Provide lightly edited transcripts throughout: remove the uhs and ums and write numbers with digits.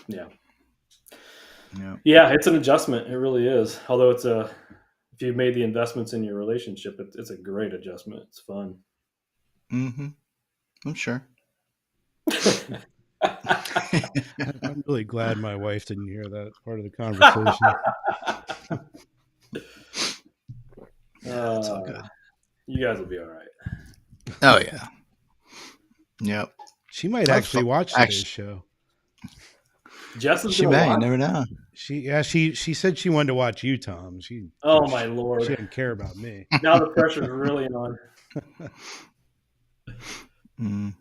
Yeah. Yeah. Yeah, it's an adjustment. It really is. Although if you've made the investments in your relationship, it's a great adjustment. It's fun. Mm-hmm. I'm sure. I'm really glad my wife didn't hear that part of the conversation. It's all good. You guys will be all right. Oh yeah. Yep. She might actually watch today's show. Jess is She gonna may. You watch. never know. She said she wanted to watch you, Tom. Oh my lord! She didn't care about me. Now the pressure's really on. Mm.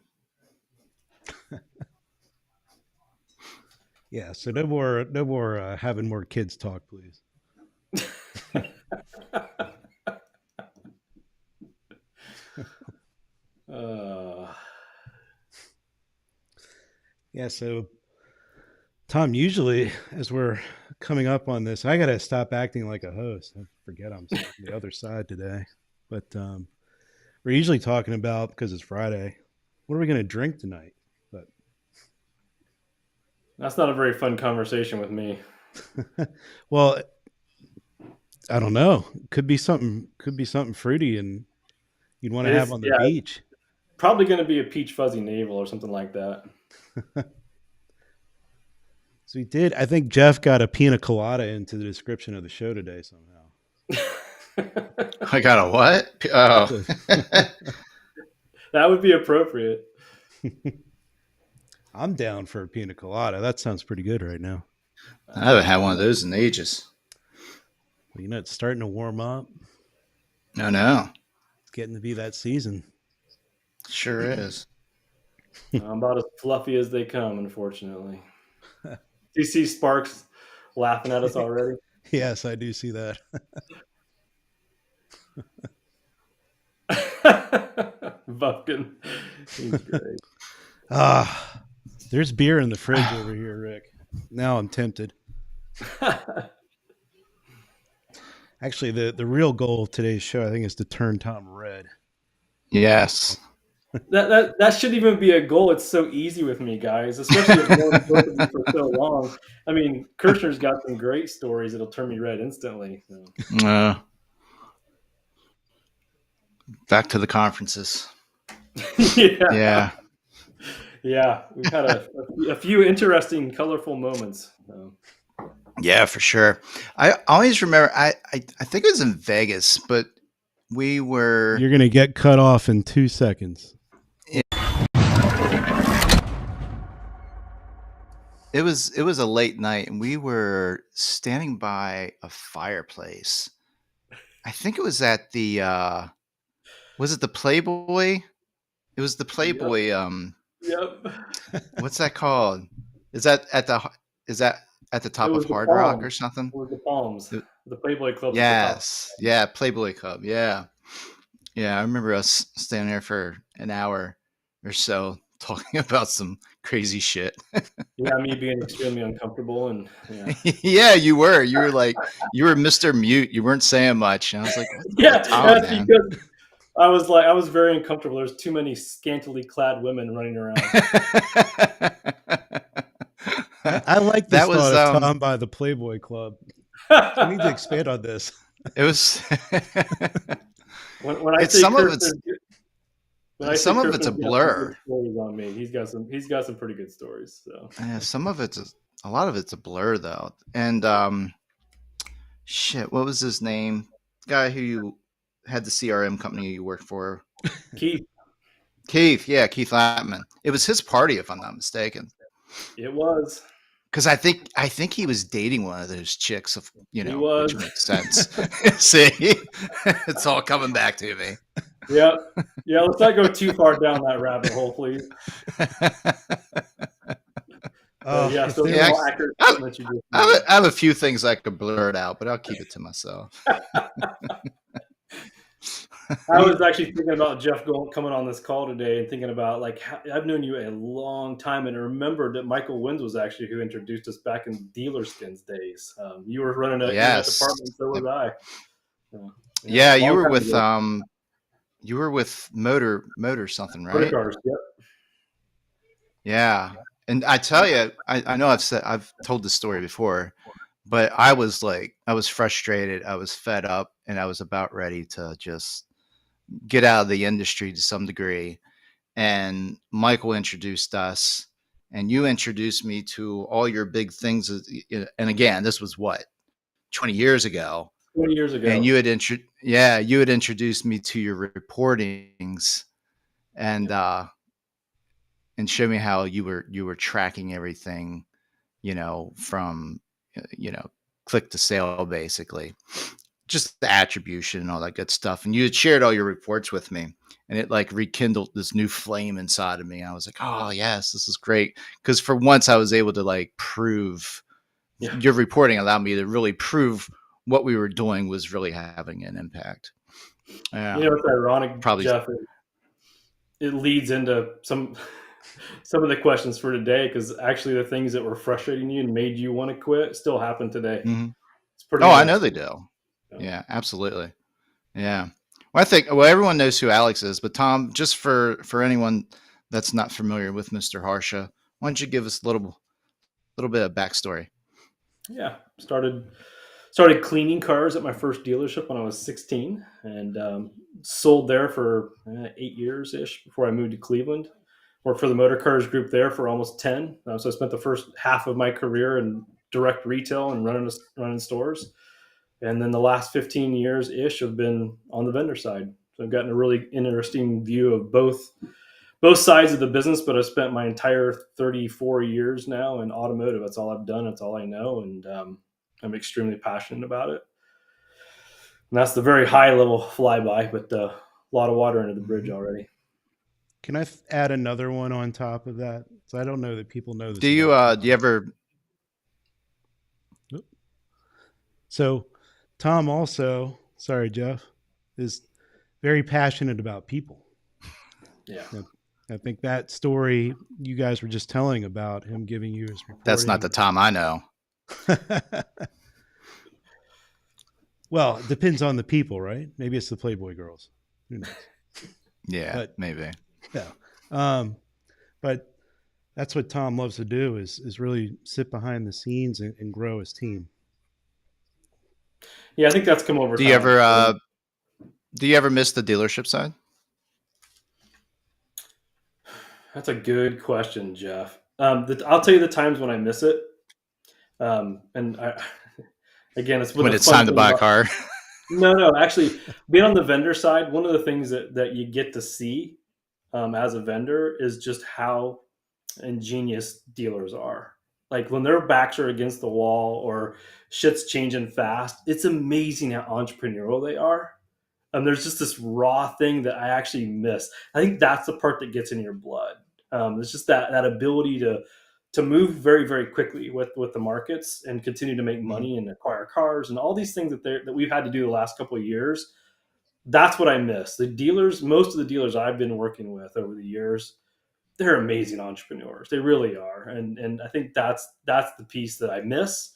Yeah. So no more having more kids talk, please. Yeah. So Tom, usually as we're coming up on this, I got to stop acting like a host. I forget I'm on the other side today. But we're usually talking about, because it's Friday, what are we going to drink tonight? But that's not a very fun conversation with me. Well, I don't know. Could be something fruity and you'd want to have on the beach. Probably going to be a peach fuzzy navel or something like that. So we did. I think Jeff got a pina colada into the description of the show today somehow. I got a what? Oh. That would be appropriate. I'm down for a pina colada. That sounds pretty good right now. I haven't had one of those in ages. Well, it's starting to warm up. No. It's getting to be that season. Sure is. I'm about as fluffy as they come, unfortunately. Do you see Sparks laughing at us already? Yes, I do see that. Buffkin. He's great. There's beer in the fridge over here, Rick. Now I'm tempted. Actually, the real goal of today's show, I think, is to turn Tom red. Yes. That shouldn't even be a goal. It's so easy with me, guys, especially if I've both of you for so long. I mean, Kirshner's got some great stories that'll turn me red instantly. So. Back to the conferences. Yeah. We've had a few interesting, colorful moments. So. Yeah, for sure. I always remember. I think it was in Vegas, but we were. You're gonna get cut off in 2 seconds. It was a late night, and we were standing by a fireplace. I think it was at the. Was it the Playboy? It was the Playboy. Yep. What's that called? Is that at the top of Hard Rock or something? It was the Palms. The Playboy Club. Yes. Yeah, Playboy Club. Yeah. Yeah, I remember us standing there for an hour or so talking about some crazy shit. Yeah, me being extremely uncomfortable and yeah, you were. You were Mr. Mute. You weren't saying much. And I was like, that's because I was very uncomfortable. There's too many scantily clad women running around. I like this thought of Tom by the Playboy Club. We need to expand on this. It was when I say some of it's a blur. Stories on me. He's got some pretty good stories. So yeah, a lot of it's a blur though. And shit, what was his name? The guy who you had the CRM company you worked for? Keith, yeah, Keith Latman. It was his party, if I'm not mistaken. It was. Because I think he was dating one of those chicks, which makes sense. See, it's all coming back to me. Yeah. Let's not go too far down that rabbit hole, please. I have a few things I could blur it out, but I'll keep it to myself. I was actually thinking about Jeff coming on this call today and thinking about I've known you a long time and remembered that Michael Wins was actually who introduced us back in Dealer Skins days. You were running a department, so was I. Yeah, you were with Motor something, right? Motor cars, yep. Yeah, And I tell you, I know I've told this story before, but I was frustrated, I was fed up, and I was about ready to just get out of the industry to some degree. And Michael introduced us, and you introduced me to all your big things. And again, this was what, 20 years ago. 20 years ago. And you had introduced me to your reportings, and show me how you were tracking everything, from click to sale, basically, just the attribution and all that good stuff. And you had shared all your reports with me, and it like rekindled this new flame inside of me. I was like, oh yes, this is great, because for once I was able to like prove. Yeah. Your reporting allowed me to really prove what we were doing was really having an impact. It's ironic, probably, Jeff. It leads into some of the questions for today, because actually the things that were frustrating you and made you want to quit still happen today. Mm-hmm. It's pretty. I know they do. Yeah, absolutely. Yeah. Well, I think everyone knows who Alex is, but Tom, just for anyone that's not familiar with Mr. Harsha, why don't you give us a little bit of backstory? Yeah, started cleaning cars at my first dealership when I was 16, and sold there for 8 years ish before I moved to Cleveland. Worked for the Motor Cars Group there for almost 10. So I spent the first half of my career in direct retail and running stores, and then the last 15 years ish have been on the vendor side. So I've gotten a really interesting view of both sides of the business, but I've spent my entire 34 years now in automotive. That's all I've done. That's all I know. And I'm extremely passionate about it. And that's the very high level flyby, but a lot of water under the bridge already. Can I add another one on top of that? So I don't know that people know this. Do you ever? So Tom also, sorry, Jeff, is very passionate about people. Yeah. I think that story you guys were just telling about him giving you his reporting. That's not the Tom I know. Well, it depends on the people, right? Maybe it's the Playboy girls. Who knows? Yeah, maybe. Yeah. But that's what Tom loves to do is really sit behind the scenes and grow his team. Yeah, I think that's come over time. Do you ever miss the dealership side? That's a good question, Jeff. I'll tell you the times when I miss it. And again, it's when it's time to buy a car. No, actually, being on the vendor side, one of the things that you get to see as a vendor is just how ingenious dealers are. Like when their backs are against the wall or shit's changing fast, it's amazing how entrepreneurial they are. There's just this raw thing that I actually miss. I think that's the part that gets in your blood. It's just that ability to move very, very quickly with the markets and continue to make money and acquire cars and all these things that we've had to do the last couple of years. That's what I miss. The dealers, most of the dealers I've been working with over the years, they're amazing entrepreneurs. They really are. And I think that's the piece that I miss.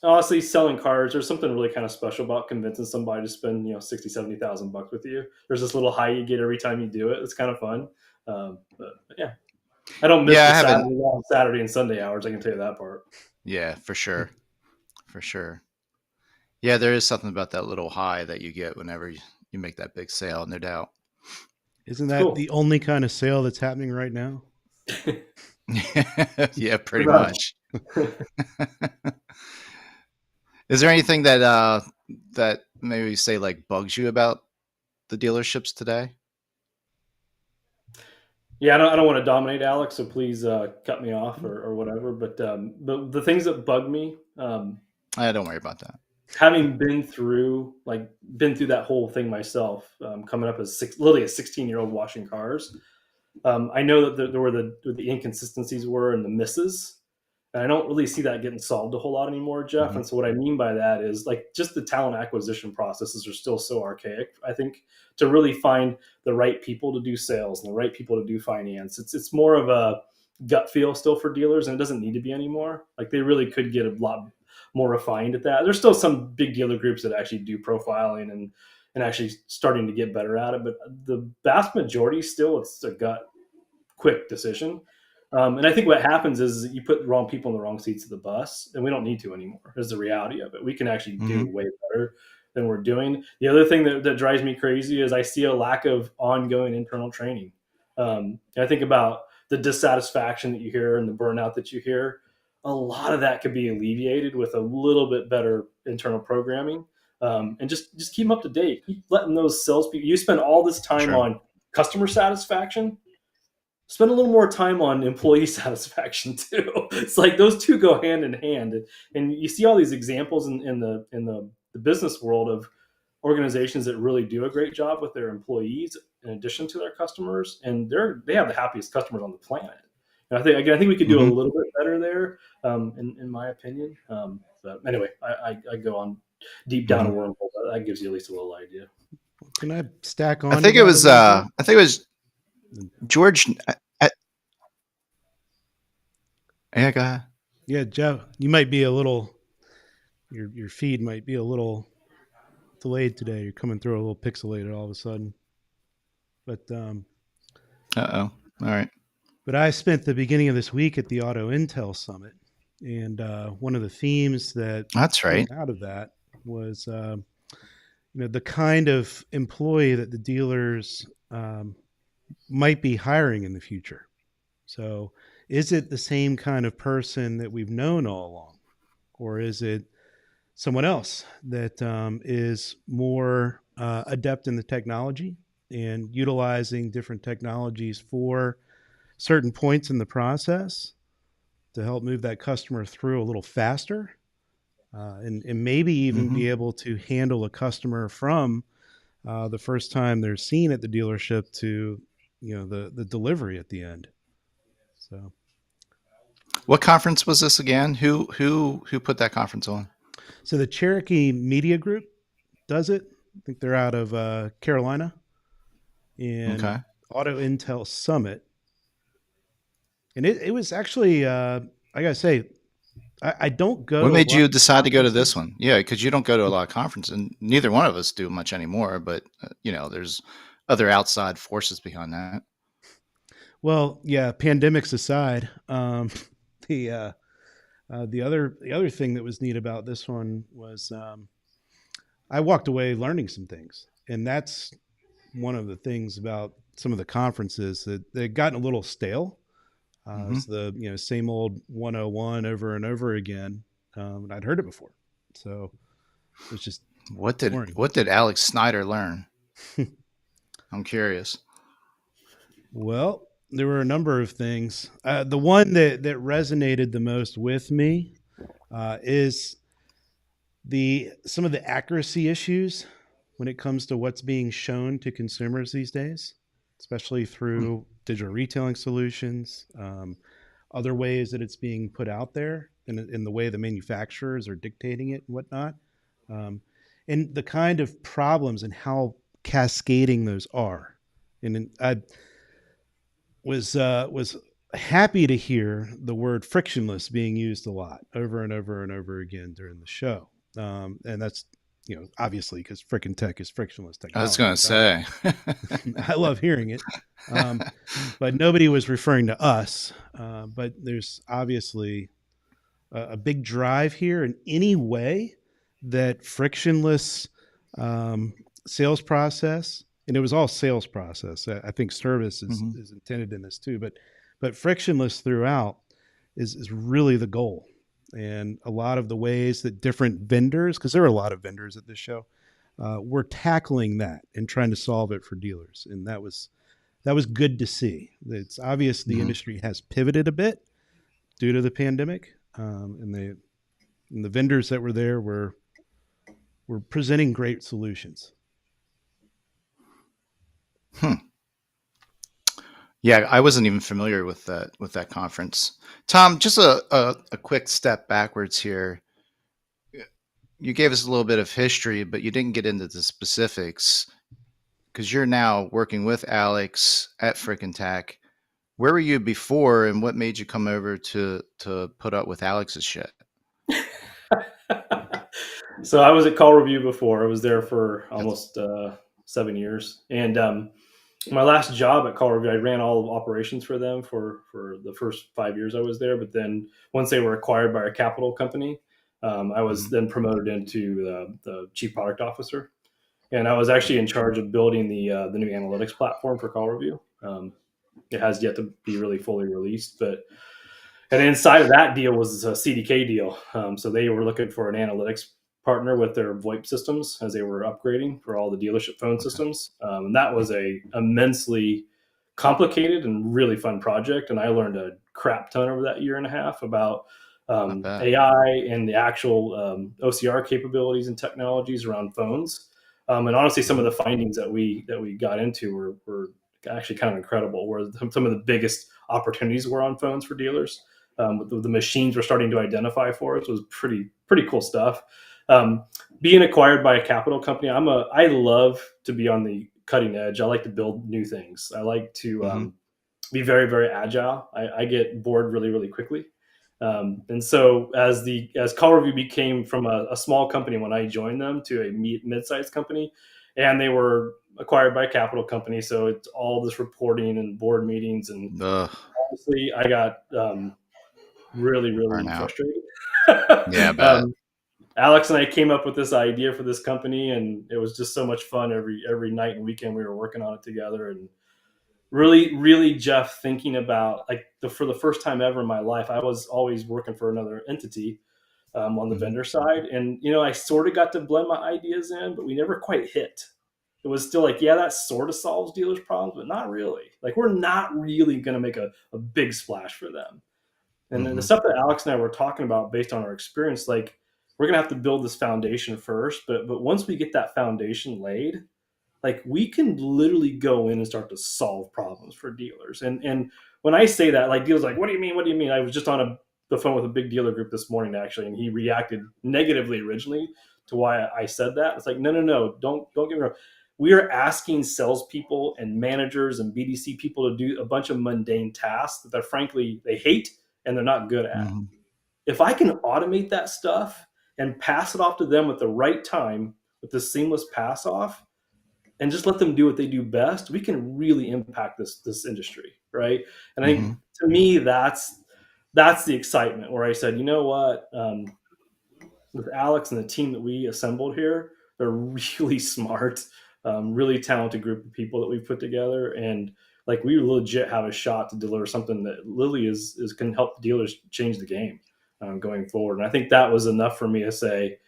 Honestly, selling cars, there's something really kind of special about convincing somebody to spend, $60,000-$70,000 with you. There's this little high you get every time you do it. It's kind of fun. But yeah, I don't miss the Saturday and Sunday hours. I can tell you that part. Yeah, for sure. For sure. Yeah, there is something about that little high that you get whenever you make that big sale, no doubt. Isn't that the only kind of sale that's happening right now? Yeah, pretty much. Is there anything that maybe say like bugs you about the dealerships today? Yeah, I don't want to dominate, Alex, so please cut me off or whatever. But the things that bug me, don't worry about that. Having been through that whole thing myself, coming up as literally a 16-year-old washing cars, I know that there were the inconsistencies were and the misses. And I don't really see that getting solved a whole lot anymore, Jeff. Mm-hmm. And so what I mean by that is just the talent acquisition processes are still so archaic. I think to really find the right people to do sales and the right people to do finance, it's more of a gut feel still for dealers, and it doesn't need to be anymore. They really could get a lot more refined at that. There's still some big dealer groups that actually do profiling and actually starting to get better at it. But the vast majority still, it's a gut quick decision. And I think what happens is you put the wrong people in the wrong seats of the bus, and we don't need to anymore, is the reality of it. We can actually do way better than we're doing. The other thing that drives me crazy is I see a lack of ongoing internal training. I think about the dissatisfaction that you hear and the burnout that you hear. A lot of that could be alleviated with a little bit better internal programming, and just keep them up to date. Keep letting those salespeople. You spend all this time on customer satisfaction. Spend a little more time on employee satisfaction too. It's like those two go hand in hand, and you see all these examples in the business world of organizations that really do a great job with their employees in addition to their customers, and they have the happiest customers on the planet. And I think we could do a little bit better there, in my opinion. But anyway, I go on deep down a wormhole, but that gives you at least a little idea. Can I stack on? I think it was George. Yeah, go ahead. Yeah, Jeff, you might be a little. Your feed might be a little delayed today. You're coming through a little pixelated all of a sudden. But All right. But I spent the beginning of this week at the Auto Intel Summit, and one of the themes that came out of that was the kind of employee that the dealers might be hiring in the future. So is it the same kind of person that we've known all along, or is it someone else that is more adept in the technology and utilizing different technologies for certain points in the process to help move that customer through a little faster, and maybe even be able to handle a customer from the first time they're seen at the dealership to the delivery at the end. So, what conference was this again? Who put that conference on? So the Cherokee Media Group does it. I think they're out of Carolina. And Auto Intel Summit. And it was actually, I got to say, I don't go. What made you decide to go to this one? Yeah, because you don't go to a lot of conferences, and neither one of us do much anymore. But there's other outside forces behind that. Well, yeah, pandemics aside, the other thing that was neat about this one was I walked away learning some things, and that's one of the things about some of the conferences that they've gotten a little stale. It's the same old 101 over and over again. And I'd heard it before, so it's just what did Alex Snyder learn? I'm curious. Well, there were a number of things. The one that resonated the most with me is some of the accuracy issues when it comes to what's being shown to consumers these days, especially through digital retailing solutions, other ways that it's being put out there in the way the manufacturers are dictating it and whatnot, and the kind of problems and how cascading those are. And I was happy to hear the word frictionless being used a lot over and over and over again during the show. And that's, obviously because FRIKIntech is frictionless technology. I was going to say, I love hearing it. But nobody was referring to us. But there's obviously a big drive here in any way that frictionless sales process, and it was all sales process. I think service is intended in this too, but frictionless throughout is really the goal. And a lot of the ways that different vendors, because there are a lot of vendors at this show, were tackling that and trying to solve it for dealers. And that was good to see. It's obvious the industry has pivoted a bit due to the pandemic, and the vendors that were there were presenting great solutions. Yeah, I wasn't even familiar with that conference. Tom, just a quick step backwards here. You gave us a little bit of history, but you didn't get into the specifics because you're now working with Alex at FRIKIntech. Where were you before, and what made you come over to put up with Alex's shit? So I was at Call Review before. I was there for almost 7 years, and my last job at Colorado, I ran all of operations for them for the first 5 years I was there. But then once they were acquired by a capital company, I was Mhm. then promoted into the chief product officer, and I was actually in charge of building the new analytics platform for Call Review. It has yet to be really fully released, but and inside of that deal was a CDK deal. So they were looking for an analytics partner with their VoIP systems as they were upgrading for all the dealership phone Okay. systems. And that was a immensely complicated and really fun project. And I learned a crap ton over that year and a half about I bet. AI and the actual OCR capabilities and technologies around phones. And honestly, some of Mhm. the findings that we got into were actually kind of incredible. Where some of the biggest opportunities were on phones for dealers, the machines were starting to identify for us was pretty cool stuff. Being acquired by a capital company, I love to be on the cutting edge. I like to build new things. I like to Mhm. be very agile. I get bored really quickly. And so as Call Review became from a small company when I joined them to a mid-sized company, and they were acquired by a capital company, so it's all this reporting and board meetings, and Ugh, honestly, I got really burnout. frustrated. Yeah, I bet. um, Alex and I came up with this idea for this company, and it was just so much fun. Every night and weekend, we were working on it together, and really, Jeff, thinking about like for the first time ever in my life, I was always working for another entity on the Mhm. vendor side, and I sort of got to blend my ideas in, but we never quite hit. It was still like, yeah, that sort of solves dealers' problems, but not really. Like, we're not really going to make a big splash for them. And then the Mhm. stuff that Alex and I were talking about based on our experience, like we're gonna have to build this foundation first, but once we get that foundation laid, like we can literally go in and start to solve problems for dealers. And when I say that, like dealers like, what do you mean? What do you mean? I was just on the phone with a big dealer group this morning actually, and he reacted negatively originally to why I said that. It's like, no, don't get me wrong. We are asking salespeople and managers and BDC people to do a bunch of mundane tasks that they're frankly they hate and they're not good at. Mhm. If I can automate that stuff and pass it off to them at the right time with this seamless pass off, and just let them do what they do best, we can really impact this industry, right? And I think Mhm. to me that's the excitement where I said, you know what, with Alex and the team that we assembled here, they're really smart, really talented group of people that we've put together, and like we legit have a shot to deliver something that Lily is can help dealers change the game going forward. And I think that was enough for me to say,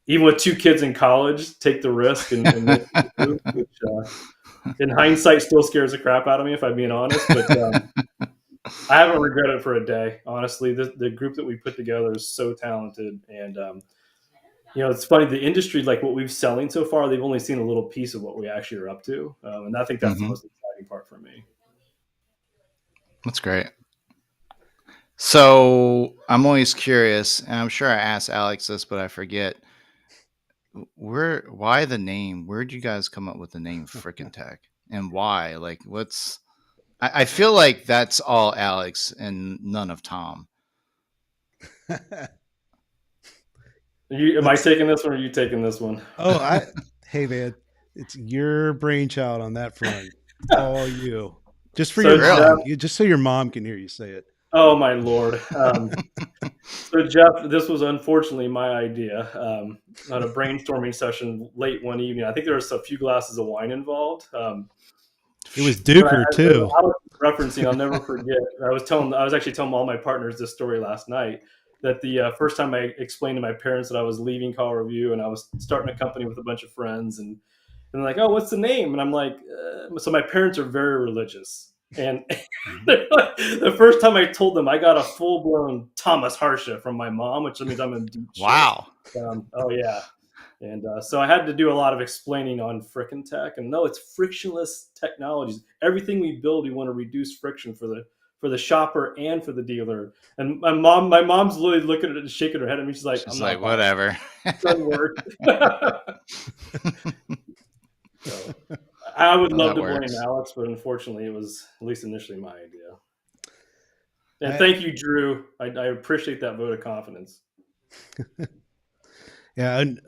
even with two kids in college, take the risk and make the move, which in hindsight still scares the crap out of me if I'm being honest. But I haven't regretted it for a day. Honestly, the group that we put together is so talented, and it's funny. The industry, like what we've selling so far, they've only seen a little piece of what we actually are up to, and I think that's the Mhm. most exciting part for me. That's great. So I'm always curious, and I'm sure I asked Alex this, but I forget. Why the name? Where'd you guys come up with the name FRIKInTech? And why? Like, I feel like that's all Alex and none of Tom. Am I That's taking this one, or are you taking this one? oh, I hey man, it's your brainchild on that front. It's all you. Just for your So Jeff, Really? mom. You just so your mom can hear you say it. oh my lord. So Jeff, this was unfortunately my idea on a brainstorming session late one evening. I think there was a few glasses of wine involved. It was But Duker too. I was referencing, I'll never forget. I was actually telling all my partners this story last night. That the first time I explained to my parents that I was leaving Call Review and I was starting a company with a bunch of friends, and they're like, "Oh, what's the name?" And I'm like, "So my parents are very religious." And Mhm. the first time I told them, I got a full blown Thomas Harsha from my mom, which means I'm in deep shit. Wow. Oh yeah, and so I had to do a lot of explaining on FRIKInTech, and no, it's frictionless technologies. Everything we build, we want to reduce friction for the shopper and for the dealer. And my mom's literally looking at it and shaking her head at me. She's like, "I'm She's like, not buying it. whatever. It doesn't work." So I would Well, love that to blame works. Alex, but unfortunately, it was at least initially my idea. And I thank you, Drew. I appreciate that vote of confidence. yeah, and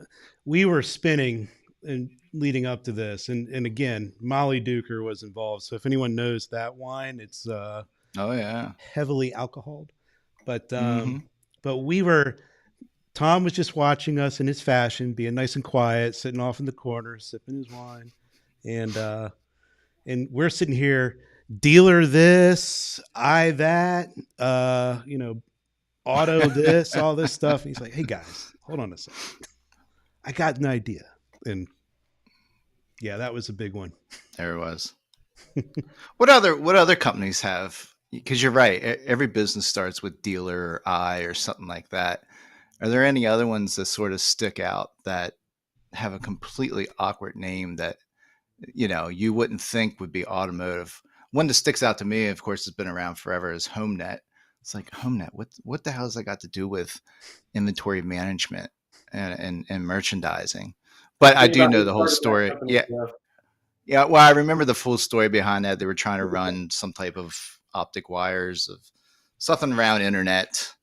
we were spinning, and leading up to this, and again, Molly Duker was involved. So if anyone knows that wine, it's Oh yeah. heavily alcoholed. But Mm-hmm. Tom was just watching us in his fashion, being nice and quiet, sitting off in the corner, sipping his wine, and we're sitting here, dealer this, I that, auto this, all this stuff. And he's like, "Hey guys, hold on a second. I got an idea." And yeah, that was a big one. There it was. What other companies have? Because you're right. Every business starts with dealer I or something like that. Are there any other ones that sort of stick out that have a completely awkward name that you wouldn't think would be automotive? One that sticks out to me, of course, has been around forever, is HomeNet. It's like, HomeNet. What the hell has that got to do with inventory management and merchandising? But I do know the whole story. Yeah. Yeah, well, I remember the full story behind that. They were trying to run some type of optic wires of something around internet,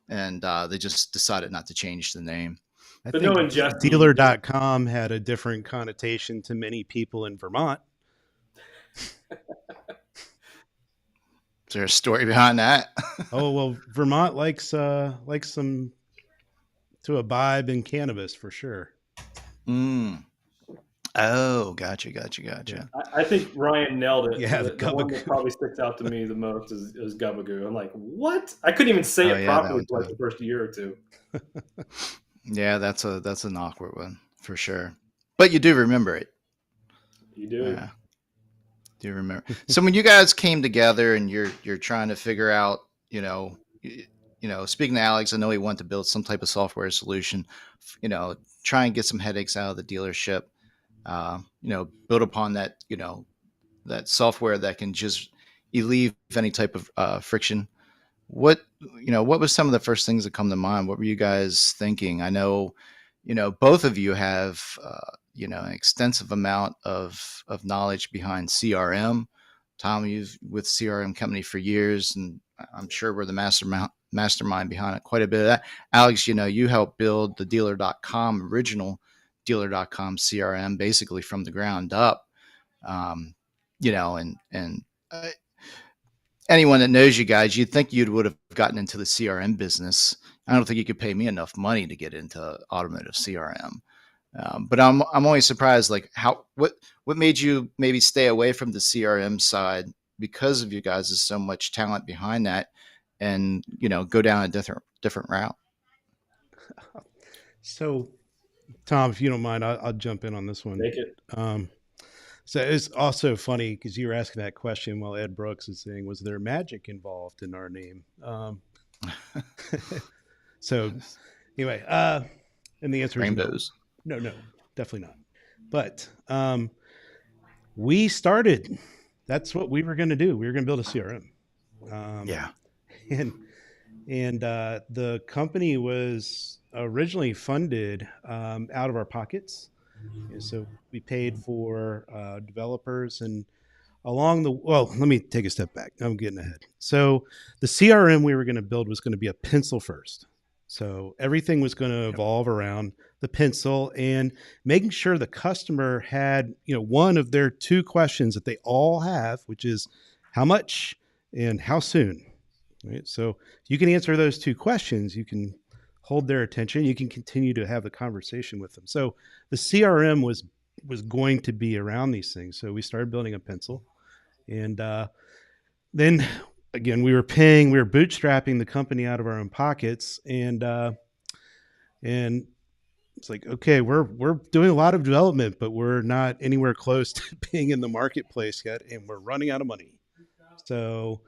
and they just decided not to change the name. I think dealer.com had a different connotation to many people in Vermont. Is there a story behind that? Oh, well, Vermont likes some to imbibe in cannabis for sure. Oh, gotcha. Yeah. I think Ryan nailed it. Yeah, the one that probably sticks out to me the most is Gabagoo. I'm like, what? I couldn't even say it properly for like the first year or two. Yeah, that's an awkward one for sure. But you do remember it. You do. Yeah. Do you remember? So when you guys came together and you're trying to figure out, speaking to Alex, I know he wanted to build some type of software solution, try and get some headaches out of the dealership. Build upon that, that software that can just relieve any type of friction. What was some of the first things that come to mind? What were you guys thinking? I know, both of you have, an extensive amount of knowledge behind CRM. Tom, you've with CRM company for years, and I'm sure we're the mastermind behind it. Quite a bit of that. Alex, you helped build the dealer.com original dealer.com CRM basically from the ground up. Anyone that knows you guys, you'd think you would have gotten into the CRM business. I don't think you could pay me enough money to get into automotive CRM. But I'm always surprised, like what made you maybe stay away from the CRM side because of you guys is so much talent behind that, and go down a different route. So, Tom, if you don't mind, I'll jump in on this one. Make it. So it's also funny because you were asking that question while Ed Brooks is saying, was there magic involved in our name? So anyway, and the answer Rainbows. is no, definitely not. But we started, that's what we were going to do. We were going to build a CRM. Yeah. And the company was originally funded out of our pockets. And so we paid for developers, and let me take a step back. I'm getting ahead. So the CRM we were going to build was going to be a pencil first. So everything was going to evolve around the pencil and making sure the customer had, one of their two questions that they all have, which is how much and how soon. Right? So if you can answer those two questions, you can hold their attention. You can continue to have the conversation with them. So the CRM was going to be around these things. So we started building a pencil, and then again, we were bootstrapping the company out of our own pockets, and it's like, okay, we're doing a lot of development, but we're not anywhere close to being in the marketplace yet, and we're running out of money. So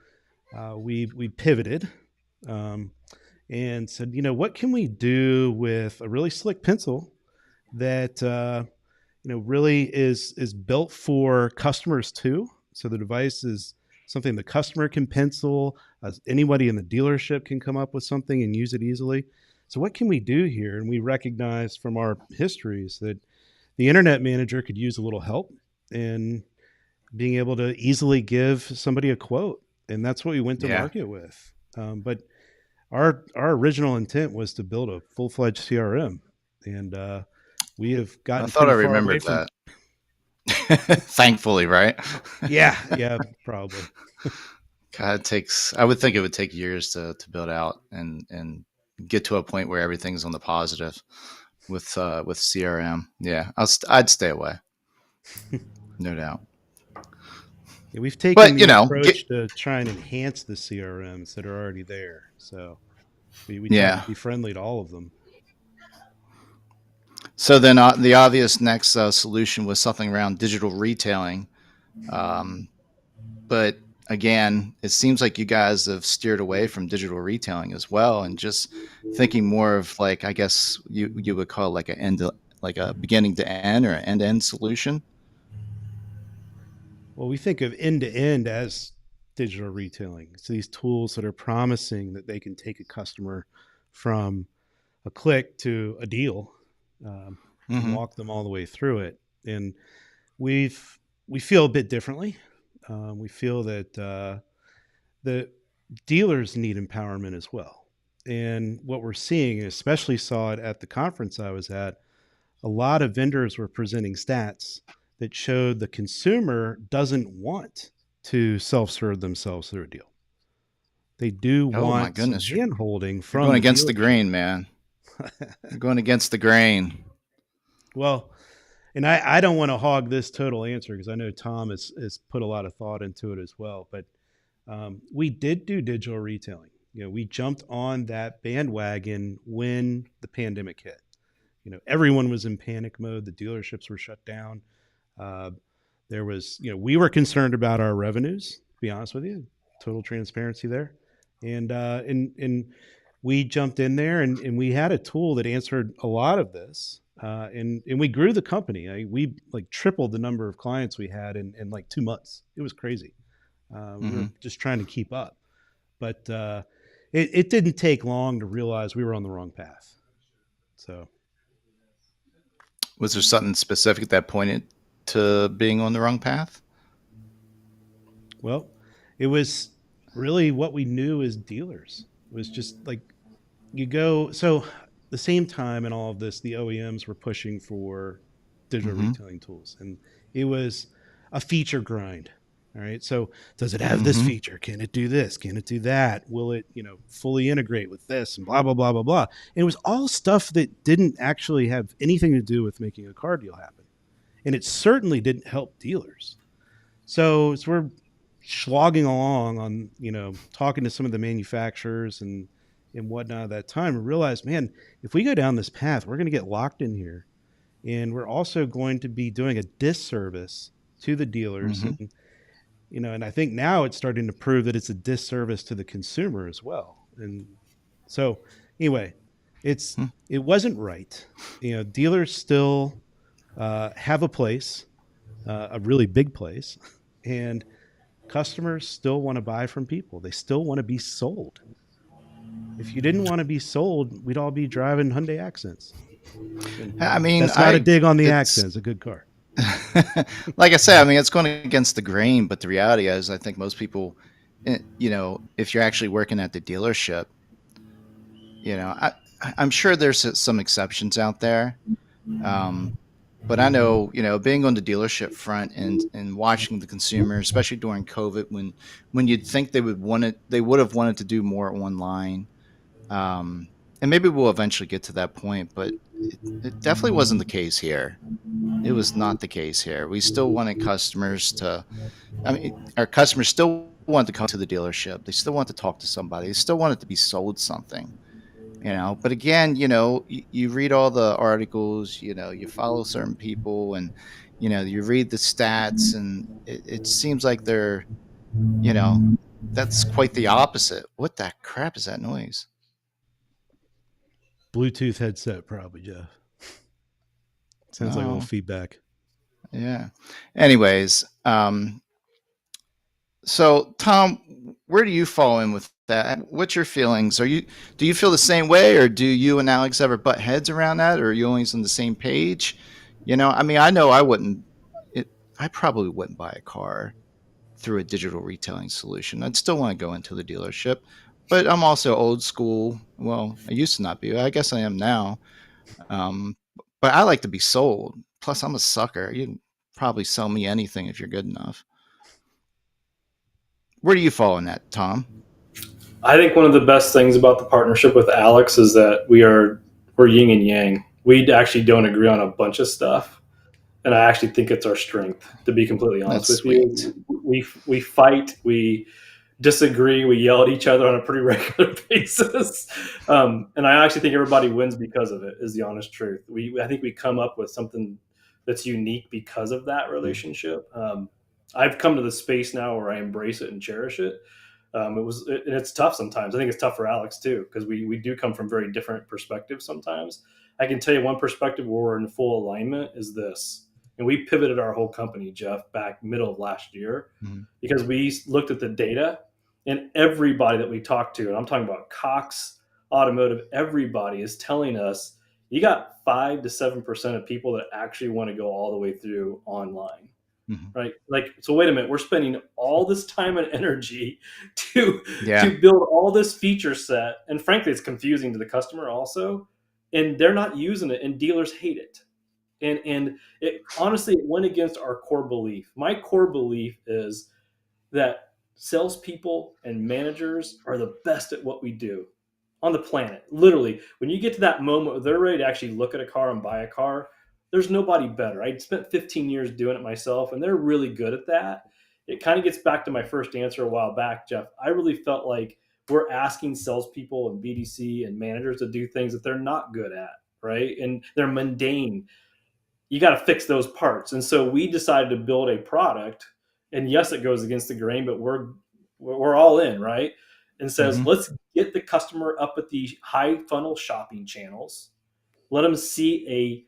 we pivoted. And said, what can we do with a really slick pencil that, really is built for customers too. So the device is something the customer can pencil. Anybody in the dealership can come up with something and use it easily. So what can we do here? And we recognized from our histories that the internet manager could use a little help in being able to easily give somebody a quote. And that's what we went to market with. But our original intent was to build a full-fledged CRM, and we have gotten. I thought I remembered that. Thankfully, right? Yeah, probably. God, I would think it would take years to build out and get to a point where everything's on the positive with CRM. Yeah, I'd stay away, no doubt. Yeah, we've taken But the approach to try and enhance the CRMs that are already there. So we try to yeah. be friendly to all of them. So then the obvious next solution was something around digital retailing. Um, but again, it seems like you guys have steered away from digital retailing as well, and just thinking more of like, I guess you would call it like like a beginning to end or an end to end solution. Well, we think of end to end as digital retailing. So these tools that are promising that they can take a customer from a click to a deal, and Mm-hmm. walk them all the way through it. And we feel a bit differently. We feel that the dealers need empowerment as well. And what we're seeing, especially saw it at the conference I was at, a lot of vendors were presenting stats that showed the consumer doesn't want to self-serve themselves through a deal. They do Oh my want some goodness, hand holding you're from going the against the dealership. grain, man. You're going against the grain. Well, and I don't want to hog this total answer because I know Tom has put a lot of thought into it as well. But we did do digital retailing. You know, we jumped on that bandwagon when the pandemic hit. You know, everyone was in panic mode. The dealerships were shut down. Uh, there was, you know, we were concerned about our revenues. To be honest with you, total transparency there, and we jumped in there and we had a tool that answered a lot of this. And we grew the company. We like tripled the number of clients we had in like 2 months. It was crazy. We Mm-hmm. were just trying to keep up, but it didn't take long to realize we were on the wrong path. So, Was there something specific that pointed to being on the wrong path? well, it was really what we knew as dealers. It was just like you go. So, the same time in all of this, the OEMs were pushing for digital Mm-hmm. retailing tools, and it was a feature grind. All right. So, does it have this Mm-hmm. feature? Can it do this? Can it do that? Will it, fully integrate with this? And blah blah blah blah blah. And it was all stuff that didn't actually have anything to do with making a car deal happen, and it certainly didn't help dealers. So, as we're slogging along on, talking to some of the manufacturers and whatnot at that time, and realized, man, if we go down this path, we're going to get locked in here, and we're also going to be doing a disservice to the dealers, Mm-hmm. and I think now it's starting to prove that it's a disservice to the consumer as well. And so, anyway, it wasn't right. Dealers still have a place, a really big place, and customers still want to buy from people. They still want to be sold. If you didn't want to be sold, we'd all be driving Hyundai Accents. And I mean, that's not a dig on the it's Accent. It's a good car. like I said, I mean, it's going against the grain, but the reality is, I think most people, if you're actually working at the dealership, I'm sure there's some exceptions out there. Um, but I know, being on the dealership front and watching the consumer, especially during COVID, when you'd think they would have wanted to do more online. And maybe we'll eventually get to that point, but it definitely wasn't the case here. It was not the case here. We still wanted customers to, I mean, our customers still want to come to the dealership. They still want to talk to somebody. They still want it to be sold something, But again, you read all the articles, you follow certain people and, you read the stats and it seems like you know, that's quite the opposite. What the crap is that noise? Bluetooth headset, probably, Jeff. Sounds like a little Oh, feedback. yeah. Anyways, so Tom, where do you fall in with that? What's your feelings? Do you feel the same way, or do you and Alex ever butt heads around that, or are you always on the same page? I mean, I know I wouldn't. I probably wouldn't buy a car through a digital retailing solution. I'd still want to go into the dealership, but I'm also old school. Well, I used to not be. I guess I am now. Um, but I like to be sold. Plus, I'm a sucker. probably sell me anything if you're good enough. Where do you fall in that, Tom? I think one of the best things about the partnership with Alex is that we're yin and yang. We actually don't agree on a bunch of stuff, and I actually think it's our strength. To be completely honest That's with you, sweet. we fight, we disagree, we yell at each other on a pretty regular basis, and I actually think everybody wins because of it. Is the honest truth. I think we come up with something that's unique because of that relationship. I've come to the space now where I embrace it and cherish it. And it's tough sometimes. I think it's tough for Alex too, because we do come from very different perspectives sometimes. I can tell you one perspective where we're in full alignment is this. And we pivoted our whole company, Jeff, back middle of last year because we looked at the data, and everybody that we talked to, and I'm talking about Cox Automotive, everybody is telling us you got 5 to 7% of people that actually want to go all the way through online. Right? Like, so wait a minute, we're spending all this time and energy to build all this feature set, and frankly, it's confusing to the customer also, and they're not using it, and dealers hate it. And it honestly, it went against our core belief. My core belief is that salespeople and managers are the best at what we do on the planet. Literally, when you get to that moment where they're ready to actually look at a car and buy a car, there's nobody better. I spent 15 years doing it myself, and they're really good at that. It kind of gets back to my first answer a while back, Jeff. I really felt like we're asking salespeople and BDC and managers to do things that they're not good at, right? And they're mundane. You got to fix those parts. And so we decided to build a product, and yes, it goes against the grain, but we're all in, right? And says, let's get the customer up at the high funnel shopping channels. Let them see a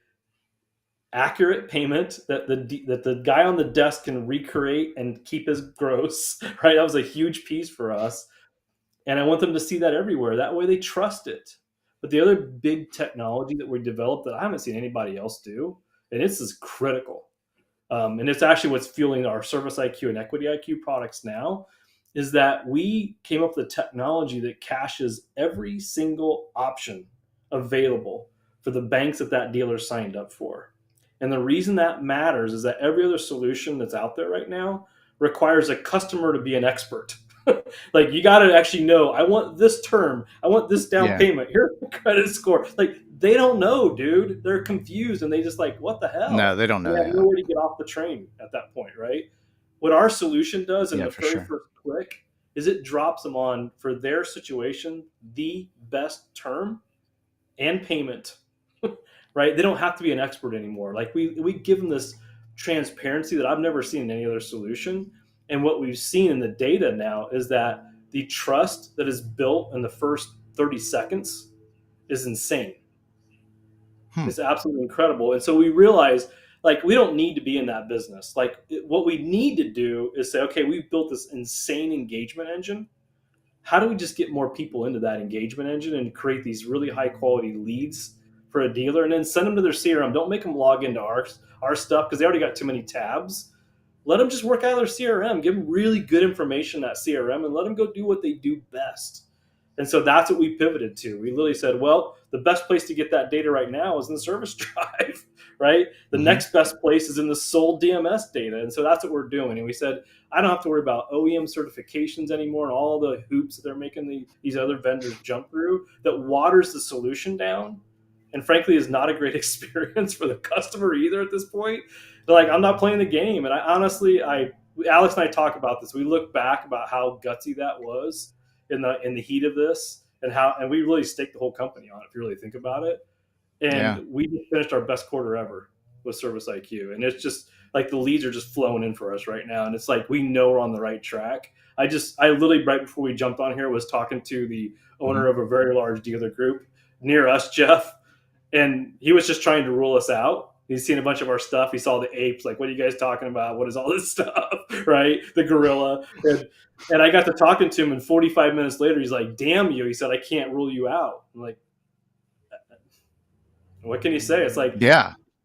accurate payment that the guy on the desk can recreate and keep his gross, right? That was a huge piece for us. And I want them to see that everywhere. That way they trust it. But the other big technology that we developed that I haven't seen anybody else do, and this is critical, and it's actually what's fueling our Service IQ and Equity IQ products now, is that we came up with a technology that caches every single option available for the banks that dealer signed up for. And the reason that matters is that every other solution that's out there right now requires a customer to be an expert. Like, you got to actually know, I want this term, I want this down payment, here's the credit score. Like, they don't know, dude. They're confused, and they just like, what the hell? No, they don't know. They have nowhere to get off the train at that point, right? What our solution does in the very first click is it drops them on, for their situation, the best term and payment. Right? They don't have to be an expert anymore. Like, we give them this transparency that I've never seen in any other solution. And what we've seen in the data now is that the trust that is built in the first 30 seconds is insane. It's absolutely incredible. And so we realized, like, we don't need to be in that business. Like, what we need to do is say, okay, we've built this insane engagement engine. How do we just get more people into that engagement engine and create these really high quality leads for a dealer, and then send them to their CRM? Don't make them log into our stuff because they already got too many tabs. Let them just work out of their CRM. Give them really good information in that CRM and let them go do what they do best. And so that's what we pivoted to. We literally said, well, the best place to get that data right now is in the service drive, right? The next best place is in the sold DMS data. And so that's what we're doing. And we said, I don't have to worry about OEM certifications anymore and all the hoops that they're making these other vendors jump through. That waters the solution down, and frankly is not a great experience for the customer either at this point. They're like, I'm not playing the game. And I honestly, Alex and I talk about this. We look back about how gutsy that was in the heat of this, and we really staked the whole company on it, if you really think about it. And we just finished our best quarter ever with Service IQ. And it's just like the leads are just flowing in for us right now. And it's like, we know we're on the right track. I literally, right before we jumped on here, was talking to the owner of a very large dealer group near us, Jeff. And he was just trying to rule us out. He's seen a bunch of our stuff. He saw the apes, like, what are you guys talking about? What is all this stuff, right? The gorilla. And I got to talking to him, and 45 minutes later, he's like, damn you. He said, I can't rule you out. I'm like, what can you say? It's like,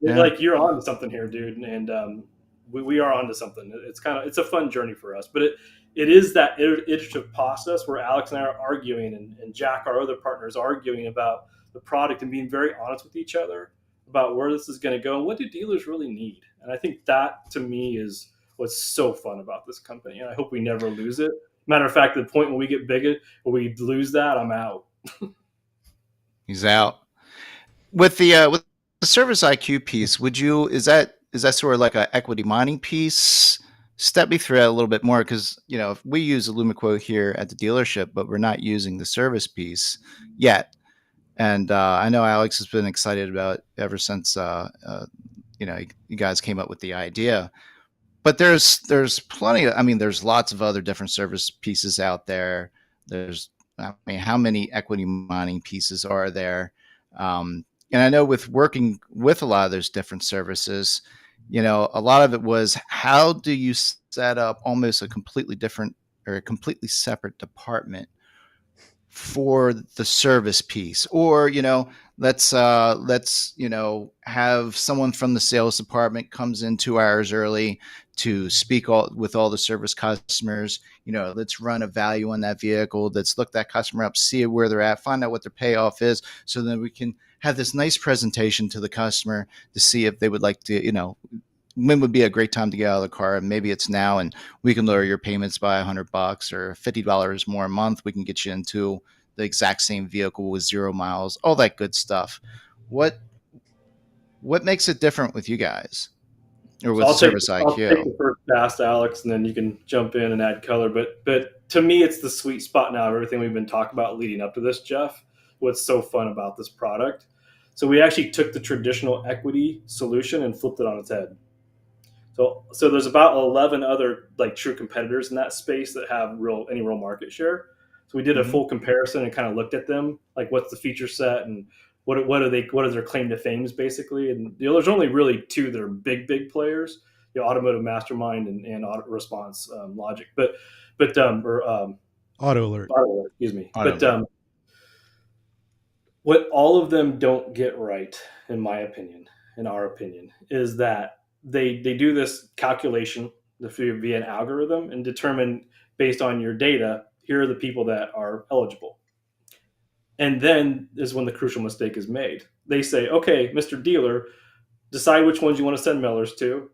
like, you're on to something here, dude. And we are on to something. It's a fun journey for us. But it is that iterative process where Alex and I are arguing, and Jack, our other partner, is arguing about the product and being very honest with each other about where this is going to go and what do dealers really need. And I think that to me is what's so fun about this company. And I hope we never lose it. Matter of fact, the point when we get bigger, when we lose that, I'm out. He's out. With the service IQ piece, is that sort of like an equity mining piece? Step me through that a little bit more, because we use IllumiQuote here at the dealership, but we're not using the service piece yet. And I know Alex has been excited about it ever since you guys came up with the idea. But there's plenty of, there's lots of other different service pieces out there. How many equity mining pieces are there? And I know with working with a lot of those different services, a lot of it was, how do you set up almost a completely different or a completely separate department for the service piece? Or let's have someone from the sales department comes in 2 hours early to speak with all the service customers. Let's run a value on that vehicle, let's look that customer up, see where they're at, find out what their payoff is, so then we can have this nice presentation to the customer to see if they would like to, when would be a great time to get out of the car. And maybe it's now, and we can lower your payments by $100 or $50 more a month. We can get you into the exact same vehicle with 0 miles, all that good stuff. What makes it different with you guys, or with Service IQ? I'll take the first pass, Alex, and then you can jump in and add color. But to me, it's the sweet spot now of everything we've been talking about leading up to this, Jeff. What's so fun about this product? So we actually took the traditional equity solution and flipped it on its head. So there's about 11 other like true competitors in that space that have any real market share. So we did a full comparison and kind of looked at them, like what's the feature set and what is their claim to fame basically. And there's only really two that are big players, Automotive Mastermind and Auto Response Logic, Auto Alert. Excuse me. What all of them don't get right, in our opinion, is that they do this calculation via an algorithm and determine, based on your data, here are the people that are eligible. And then is when the crucial mistake is made. They say, okay, Mr. Dealer, decide which ones you want to send mailers to.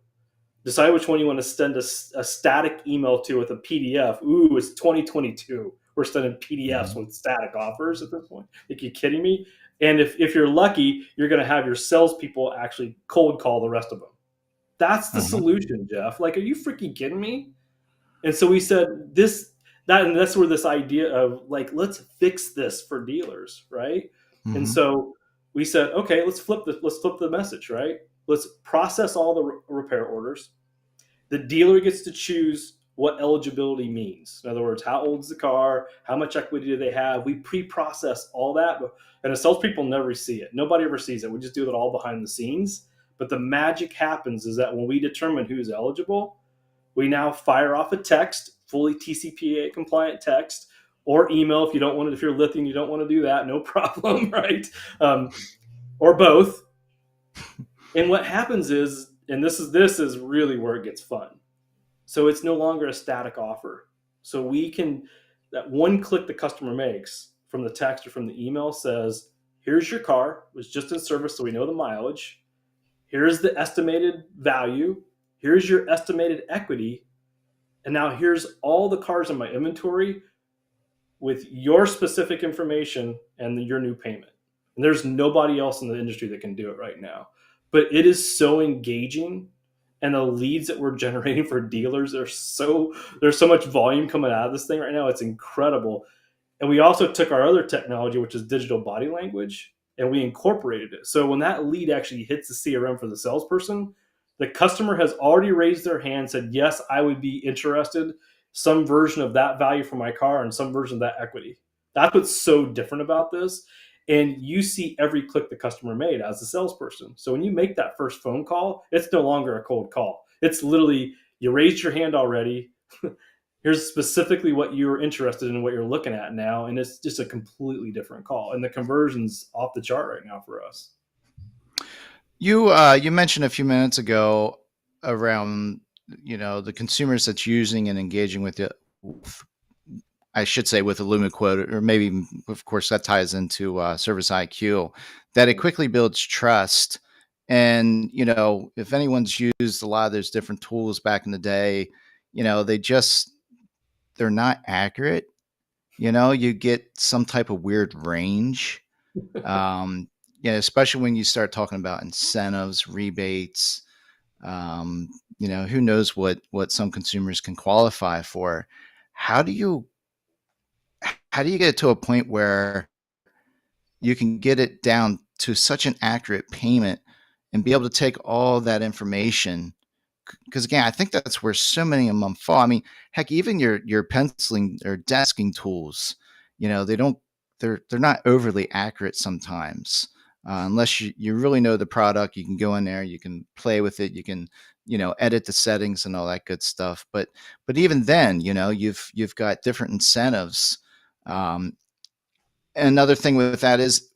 Decide which one you want to send a static email to with a PDF. Ooh, it's 2022. We're sending PDFs with static offers at this point. Are you kidding me? And if you're lucky, you're going to have your salespeople actually cold call the rest of them. That's the solution, Jeff. Like, are you freaking kidding me? And so we said and that's where this idea of like, let's fix this for dealers, right? And so we said, okay, let's flip the message, right? Let's process all the repair orders. The dealer gets to choose what eligibility means. In other words, how old is the car? How much equity do they have? We pre-process all that, and the salespeople never see it. Nobody ever sees it. We just do it all behind the scenes. But the magic happens is that when we determine who's eligible, we now fire off a text, fully TCPA compliant text, or email if you don't want to. If you're Lithium, you don't want to do that, no problem, right? Or both. And what happens is, and this is really where it gets fun. So it's no longer a static offer. So that one click the customer makes from the text or from the email says, here's your car, it was just in service, so we know the mileage. Here's the estimated value. Here's your estimated equity. And now here's all the cars in my inventory with your specific information and your new payment. And there's nobody else in the industry that can do it right now. But it is so engaging, and the leads that we're generating for dealers, there's so much volume coming out of this thing right now. It's incredible. And we also took our other technology, which is digital body language, and we incorporated it. So when that lead actually hits the CRM for the salesperson, the customer has already raised their hand, said, yes, I would be interested, some version of that value for my car and some version of that equity. That's what's so different about this. And you see every click the customer made as a salesperson. So when you make that first phone call, it's no longer a cold call. It's literally, you raised your hand already. Here's specifically what you're interested in and what you're looking at now. And it's just a completely different call. And the conversion's off the chart right now for us. You mentioned a few minutes ago around, the consumers that's using and engaging with it, I should say with IllumiQuote, or maybe, of course, that ties into Service IQ, that it quickly builds trust And, if anyone's used a lot of those different tools back in the day, they're not accurate. You get some type of weird range. Especially when you start talking about incentives, rebates, who knows what some consumers can qualify for. How do you get to a point where you can get it down to such an accurate payment and be able to take all that information? Because again, I think that's where so many of them fall. I mean, heck, even your penciling or desking tools, they're not overly accurate sometimes. Unless you really know the product, you can go in there, you can play with it, you can edit the settings and all that good stuff. But even then, you've got different incentives. Another thing with that is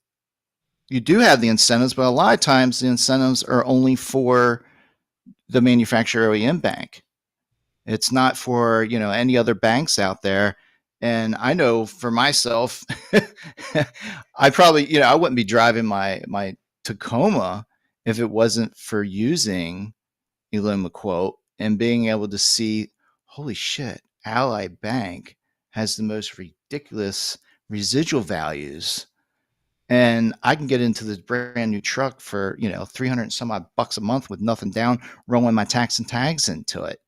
you do have the incentives, but a lot of times the incentives are only for the manufacturer OEM bank. It's not for any other banks out there. And I know for myself, I probably I wouldn't be driving my Tacoma if it wasn't for using Eloma Quote and being able to see, holy shit, Ally Bank has the most ridiculous residual values. And I can get into this brand new truck for, 300 and some odd bucks a month with nothing down, rolling my tax and tags into it.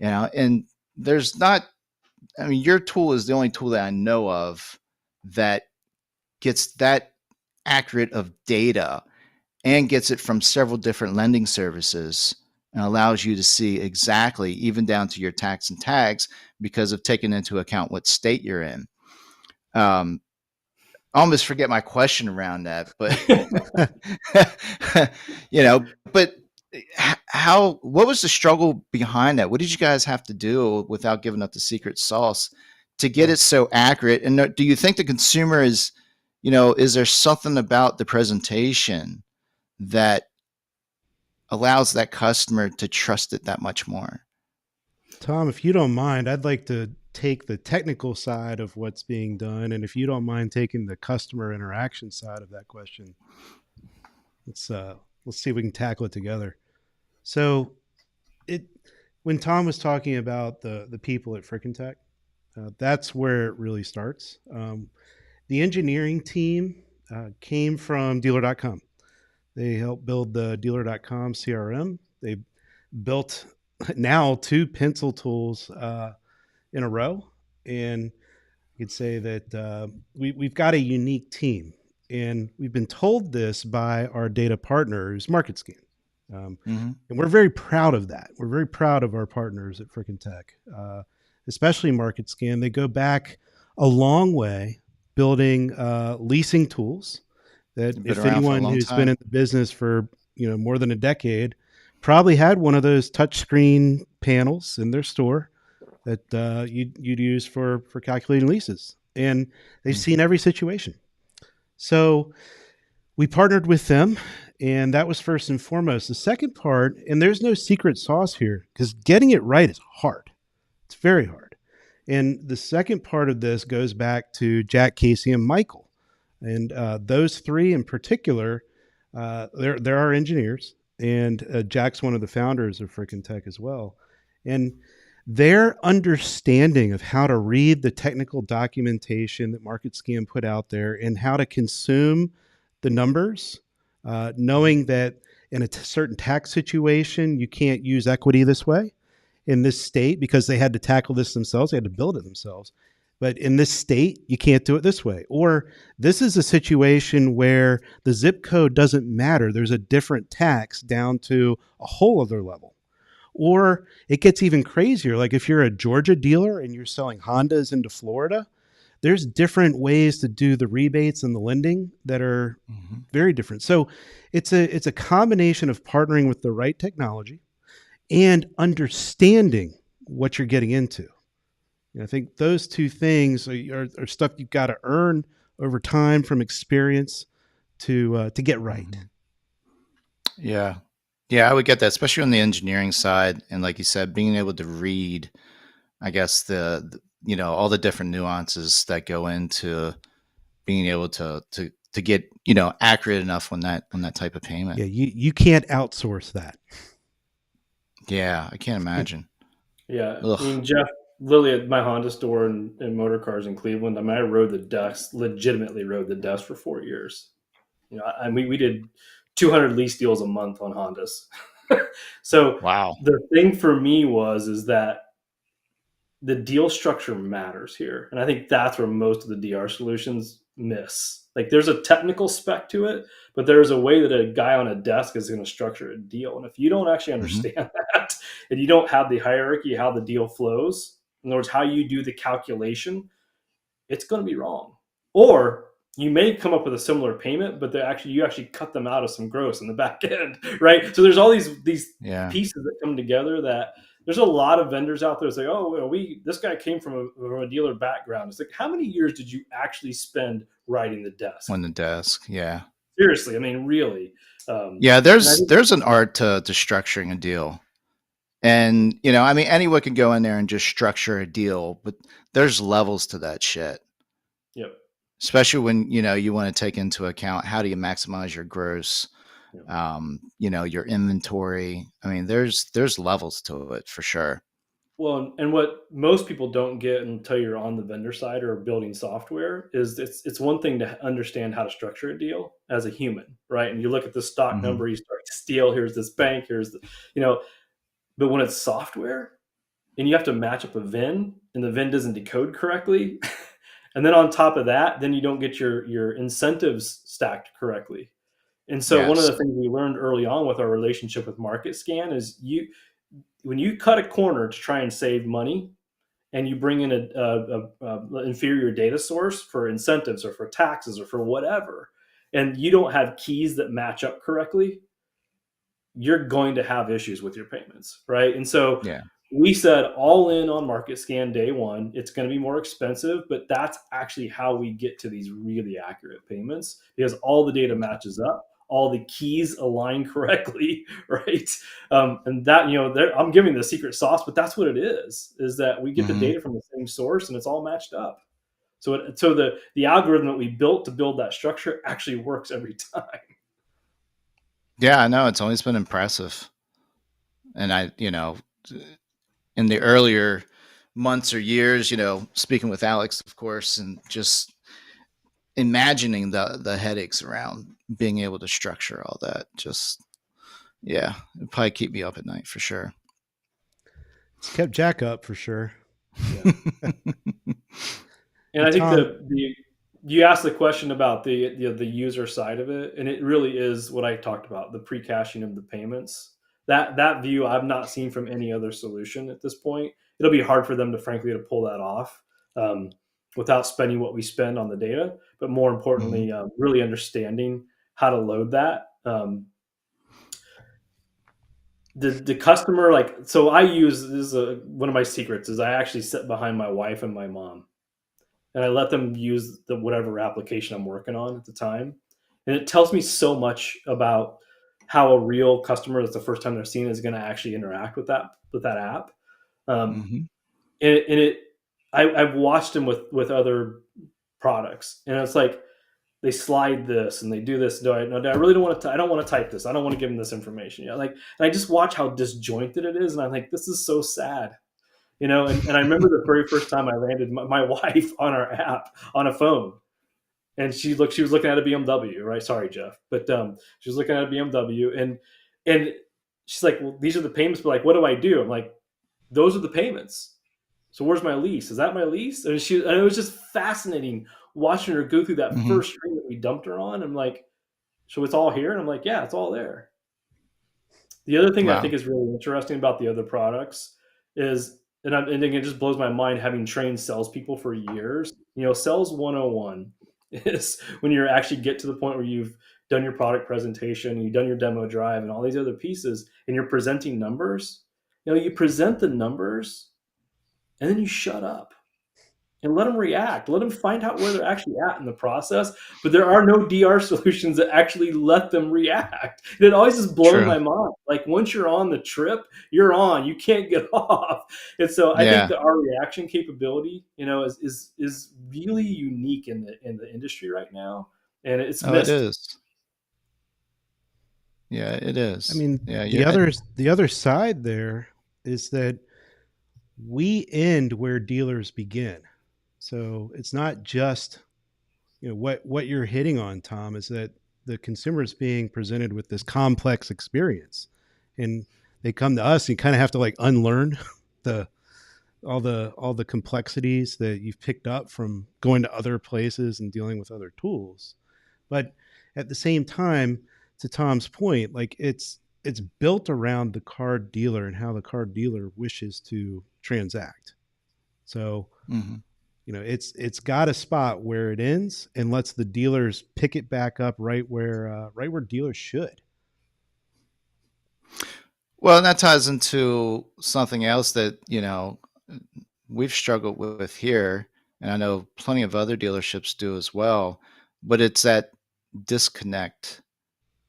And there's not, your tool is the only tool that I know of that gets that accurate of data and gets it from several different lending services and allows you to see exactly, even down to your tax and tags, because of taking into account what state you're in. I almost forget my question around that, but but what was the struggle behind that? What did you guys have to do without giving up the secret sauce to get it so accurate? And do you think the consumer is there something about the presentation that allows that customer to trust it that much more? Tom, if you don't mind, I'd like to take the technical side of what's being done. And if you don't mind taking the customer interaction side of that question, let's see if we can tackle it together. So when Tom was talking about the people at FRIKIntech, that's where it really starts. The engineering team came from dealer.com. They helped build the dealer.com CRM. They built now 2 pencil tools in a row. And you could say that we've got a unique team. And we've been told this by our data partners, MarketScan. And we're very proud of that. We're very proud of our partners at FRIKIntech, especially MarketScan. They go back a long way building leasing tools that if anyone who's been in the business for more than a decade probably had one of those touchscreen panels in their store that you'd use for calculating leases. And they've seen every situation. So we partnered with them, and that was first and foremost. The second part, and there's no secret sauce here, because getting it right is hard. It's very hard. And the second part of this goes back to Jack, Casey, and Michael. And those 3 in particular, they're our engineers. And Jack's one of the founders of FRIKIntech as well. And their understanding of how to read the technical documentation that MarketScan put out there and how to consume the numbers, knowing that in a certain tax situation, you can't use equity this way in this state because they had to tackle this themselves. They had to build it themselves. But in this state, you can't do it this way. Or this is a situation where the zip code doesn't matter. There's a different tax down to a whole other level. Or it gets even crazier. Like if you're a Georgia dealer and you're selling Hondas into Florida, there's different ways to do the rebates and the lending that are very different. So it's a combination of partnering with the right technology and understanding what you're getting into. I think those 2 things are stuff you've got to earn over time from experience to get right. Yeah. Yeah, I would get that, especially on the engineering side. And like you said, being able to read, I guess, the all the different nuances that go into being able to to get, accurate enough on that type of payment. Yeah, you can't outsource that. Yeah, I can't imagine. Yeah. Ugh. I mean, Jeff, literally at my Honda store in motor cars in Cleveland, I mean, I legitimately rode the desk for 4 years. We did 200 lease deals a month on Hondas. So Wow. the thing for me is that the deal structure matters here. And I think that's where most of the DR solutions miss. Like there's a technical spec to it, but there's a way that a guy on a desk is going to structure a deal. And if you don't actually understand that, and you don't have the hierarchy, how the deal flows, in other words, how you do the calculation, it's going to be wrong. Or you may come up with a similar payment, but you actually cut them out of some gross in the back end, right? So there's all these pieces that come together that there's a lot of vendors out there that say, oh, well, this guy came from a dealer background. It's like, how many years did you actually spend writing the desk? On the desk, yeah. Seriously, I mean, really. There's an art to structuring a deal. And, I mean, anyone can go in there and just structure a deal, but there's levels to that shit. Yep. Especially when, you want to take into account how do you maximize your gross, your inventory. I mean, there's levels to it for sure. Well, and what most people don't get until you're on the vendor side or building software is it's one thing to understand how to structure a deal as a human, right? And you look at the stock number, you start to steal, here's this bank, here's but when it's software and you have to match up a VIN and the VIN doesn't decode correctly, and then on top of that, then you don't get your incentives stacked correctly. And so one of the things we learned early on with our relationship with MarketScan is when you cut a corner to try and save money and you bring in a inferior data source for incentives or for taxes or for whatever, and you don't have keys that match up correctly, you're going to have issues with your payments, right? And so we said all in on MarketScan day one. It's going to be more expensive, but that's actually how we get to these really accurate payments because all the data matches up, all the keys align correctly, right? And that, I'm giving the secret sauce, but that's what it is that we get the data from the same source and it's all matched up. So the algorithm that we built to build that structure actually works every time. Yeah, I know. It's always been impressive. And in the earlier months or years, speaking with Alex, of course, and just imagining the headaches around being able to structure all that, it'd probably keep me up at night for sure. It's kept Jack up for sure. Yeah. And I think you asked the question about the user side of it, and it really is what I talked about, the pre-caching of the payments. That view I've not seen from any other solution at this point. It'll be hard for them to pull that off without spending what we spend on the data, but more importantly, really understanding how to load that. The customer, so I use, this is one of my secrets, is I actually sit behind my wife and my mom. And I let them use whatever application I'm working on at the time. And it tells me so much about how a real customer that's the first time they're seeing is going to actually interact with that app. I've watched them with other products, and it's like they slide this and they do this. I really don't want to. I don't want to type this. I don't want to give them this information. And I just watch how disjointed it is, and I'm like, this is so sad. And I remember the very first time I landed my wife on our app on a phone, and she was looking at a BMW, right? Sorry, Jeff, but she was looking at a BMW, and she's like, well, these are the payments, but what do I do? I'm like, those are the payments. So where's my lease? Is that my lease? And it was just fascinating watching her go through that first screen that we dumped her on. I'm like, so it's all here? And I'm like, yeah, it's all there. The other thing that I think is really interesting about the other products is, and it just blows my mind having trained salespeople for years. Sales 101 is when you actually get to the point where you've done your product presentation, you've done your demo drive and all these other pieces, and you're presenting numbers. You present the numbers and then you shut up and let them react. Let them find out where they're actually at in the process. But there are no DR solutions that actually let them react. And it always just blows my mind. Once you're on the trip, you're on. You can't get off. And so I think that our reaction capability, is really unique in the industry right now. and it's Oh, it missed. is. Yeah, it is. I mean, Yeah, the other side there is that we end where dealers begin. So it's not just, what you're hitting on, Tom, is that the consumer is being presented with this complex experience, and they come to us and kind of have to like unlearn the all the complexities that you've picked up from going to other places and dealing with other tools. But at the same time, to Tom's point, like it's built around the car dealer and how the car dealer wishes to transact. So, Mhm. it's got a spot where it ends and lets the dealers pick it back up right where dealers should. Well, that ties into something else that, we've struggled with here, and I know plenty of other dealerships do as well, but it's that disconnect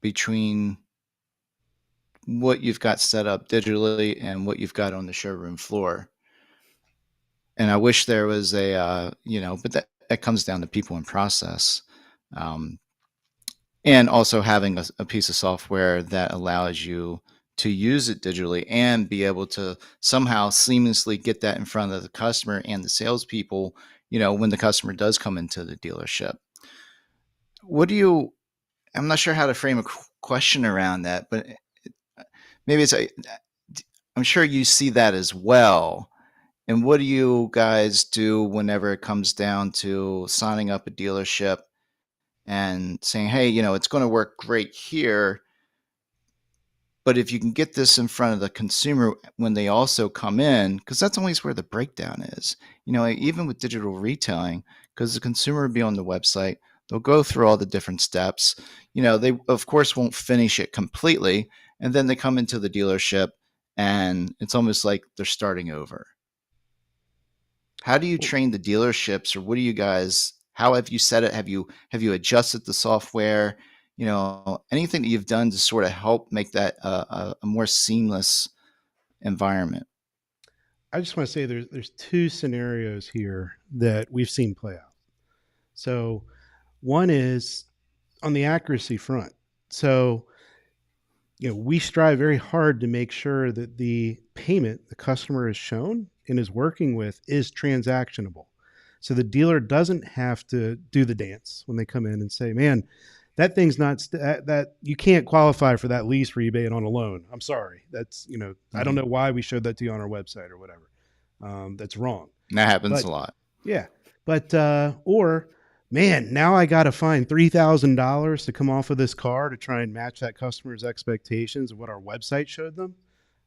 between what you've got set up digitally and what you've got on the showroom floor. And I wish there was but that comes down to people and process. Um, and also having a piece of software that allows you to use it digitally and be able to somehow seamlessly get that in front of the customer and the salespeople, when the customer does come into the dealership. What do you, I'm not sure how to frame a question around that, but maybe I'm sure you see that as well. And what do you guys do whenever it comes down to signing up a dealership and saying, hey, it's going to work great here, but if you can get this in front of the consumer when they also come in, because that's always where the breakdown is. Even with digital retailing, because the consumer will be on the website, they'll go through all the different steps. They, of course, won't finish it completely. And then they come into the dealership and it's almost like they're starting over. How do you train the dealerships, or what do you guys, how have you set it? Have you adjusted the software? Anything that you've done to sort of help make that a more seamless environment? I just want to say there's two scenarios here that we've seen play out. So one is on the accuracy front. So, we strive very hard to make sure that the payment the customer is shown and is working with is transactionable. So the dealer doesn't have to do the dance when they come in and say, man, that thing's not that you can't qualify for that lease rebate on a loan. I'm sorry. That's, I don't Mhm. know why we showed that to you on our website or whatever. That's wrong. That happens But a lot. yeah, but or man, now I got to find $3,000 to come off of this car to try and match that customer's expectations of what our website showed them.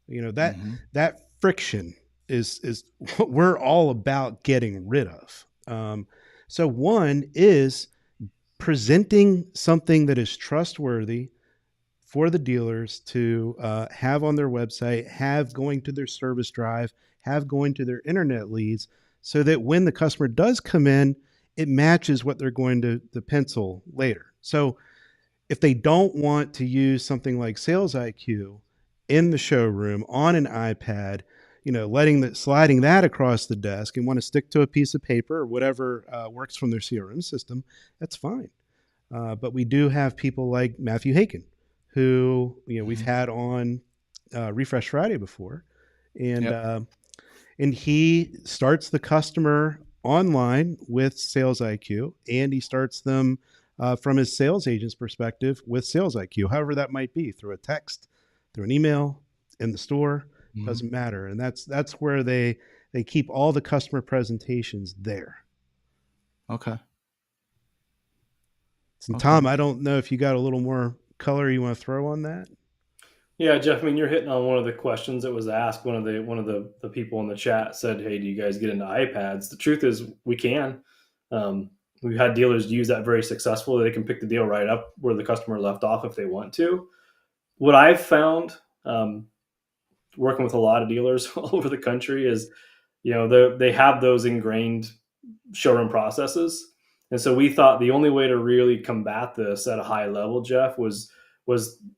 That Hmm. that friction is what we're all about getting rid of. So one is presenting something that is trustworthy for the dealers to have on their website, have going to their service drive, have going to their internet leads, so that when the customer does come in, it matches what they're going to pencil later. So if they don't want to use something like Sales IQ in the showroom on an iPad, sliding that across the desk and want to stick to a piece of paper or whatever works from their CRM system, that's fine. But we do have people like Matthew Haken, who we've Hmm. had on Refresh Friday before, and Yep. uh, and he starts the customer online with Sales IQ, and he starts them from his sales agent's perspective with Sales IQ, however that might be, through a text, through an email, in the store, Hmm. doesn't matter. And that's where they keep all the customer presentations there. Okay. And Okay. Tom, I don't know if you got a little more color you want to throw on that. Yeah, Jeff. I mean, you're hitting on one of the questions that was asked. One of the people in the chat said, "Hey, do you guys get into iPads?" The truth is, we can. Um, we've had dealers use that very successfully. They can pick the deal right up where the customer left off if they want to. What I've found, working with a lot of dealers all over the country, is they have those ingrained showroom processes. And so we thought the only way to really combat this at a high level, Jeff, was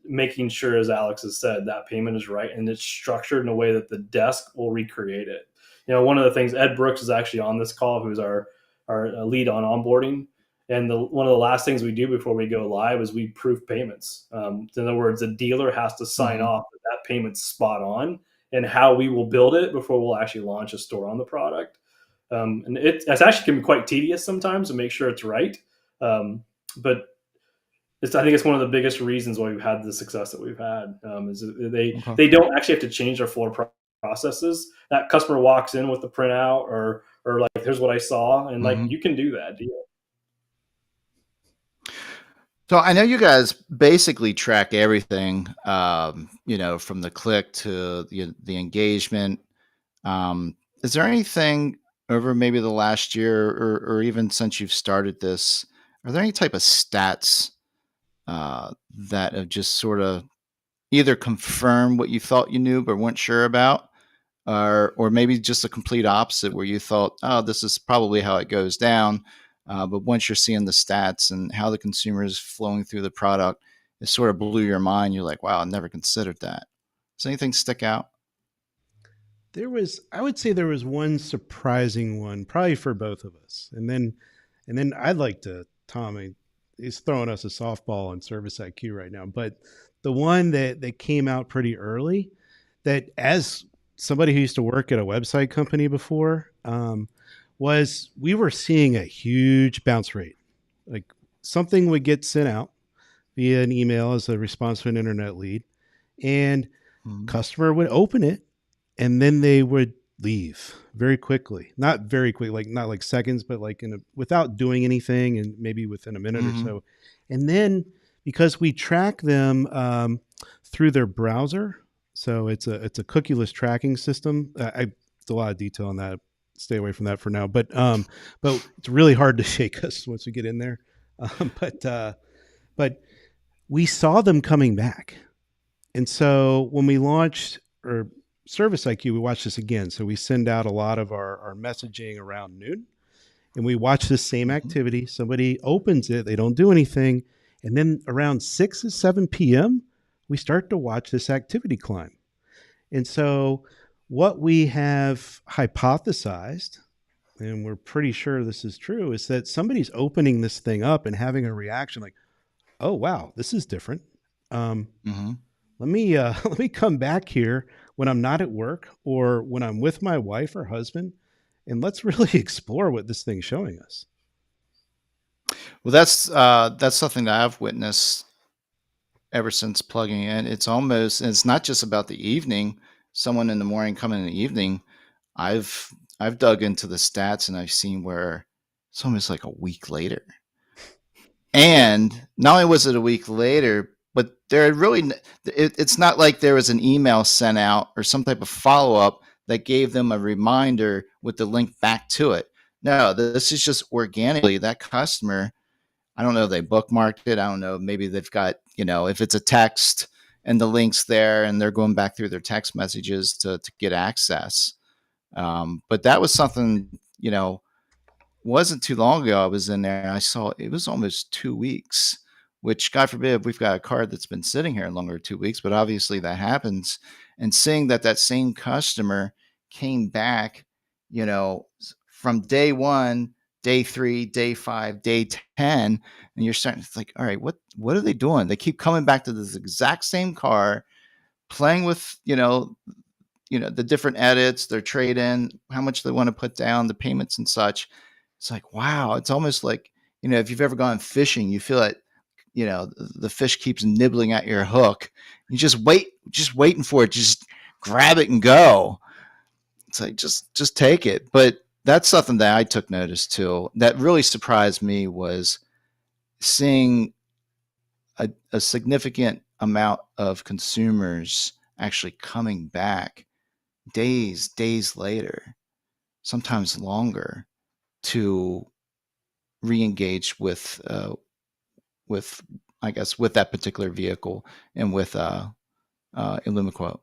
making sure, as Alex has said, that payment is right and it's structured in a way that the desk will recreate it. One of the things, Ed Brooks is actually on this call, who's our lead on onboarding, And one of the last things we do before we go live is we proof payments. In other words, a dealer has to sign off that payment's spot on, and how we will build it before we'll actually launch a store on the product. And it's actually can be quite tedious sometimes to make sure it's right. But I think it's one of the biggest reasons why we've had the success that we've had. Is they don't actually have to change their floor processes. That customer walks in with the printout or like, here's what I saw, and like you can do that deal. So I know you guys basically track everything, from the click to the engagement. Is there anything over maybe the last year or even since you've started this, are there any type of stats that have just sort of either confirmed what you thought you knew but weren't sure about, or maybe just a complete opposite where you thought, oh, this is probably how it goes down. But once you're seeing the stats and how the consumer is flowing through the product, it sort of blew your mind. You're like, wow, I never considered that. Does anything stick out? I would say there was one surprising one, probably for both of us. And then I'd like to, Tommy, he's throwing us a softball on Service IQ right now. But the one that came out pretty early, that as somebody who used to work at a website company before, was we were seeing a huge bounce rate. Like something would get sent out via an email as a response to an internet lead, and customer would open it, and then they would leave very quickly. Not very quick, like not like seconds, but like without doing anything, and maybe within a minute or so. And then because we track them through their browser, so it's a cookieless tracking system. It's a lot of detail on that. Stay away from that for now. But it's really hard to shake us once we get in there. But we saw them coming back, and so when we launched Service IQ, we watched this again. So we send out a lot of our messaging around noon, and we watch the same activity. Somebody opens it, they don't do anything, and then around 6 or 7 p.m., we start to watch this activity climb. And so what we have hypothesized, and we're pretty sure this is true, is that somebody's opening this thing up and having a reaction like, oh, wow, this is different. Let me come back here when I'm not at work or when I'm with my wife or husband, and let's really explore what this thing's showing us. Well, that's something that I've witnessed ever since plugging in. It's not just about the evening. Someone in the morning coming in the evening. I've dug into the stats and I've seen where it's almost like a week later. And not only was it a week later, but it's not like there was an email sent out or some type of follow-up that gave them a reminder with the link back to it. No, this is just organically that customer. I don't know if they bookmarked it. I don't know. Maybe they've got, if it's a text and the link's there and they're going back through their text messages to get access. But that was something, wasn't too long ago. I was in there and I saw it was almost 2 weeks, which God forbid we've got a card that's been sitting here longer than 2 weeks, but obviously that happens. And seeing that same customer came back, from day 1, day 3, day 5, day 10, and you're starting to think, all right, what are they doing? They keep coming back to this exact same car, playing with, the different edits, their trade in, how much they want to put down, the payments and such. It's like, wow, it's almost like, if you've ever gone fishing, you feel like, the fish keeps nibbling at your hook. You just waiting for it. Just grab it and go. It's like, just take it. But that's something that I took notice to. That really surprised me was seeing a significant amount of consumers actually coming back days later, sometimes longer, to re-engage with I guess with that particular vehicle and with Illumiquote.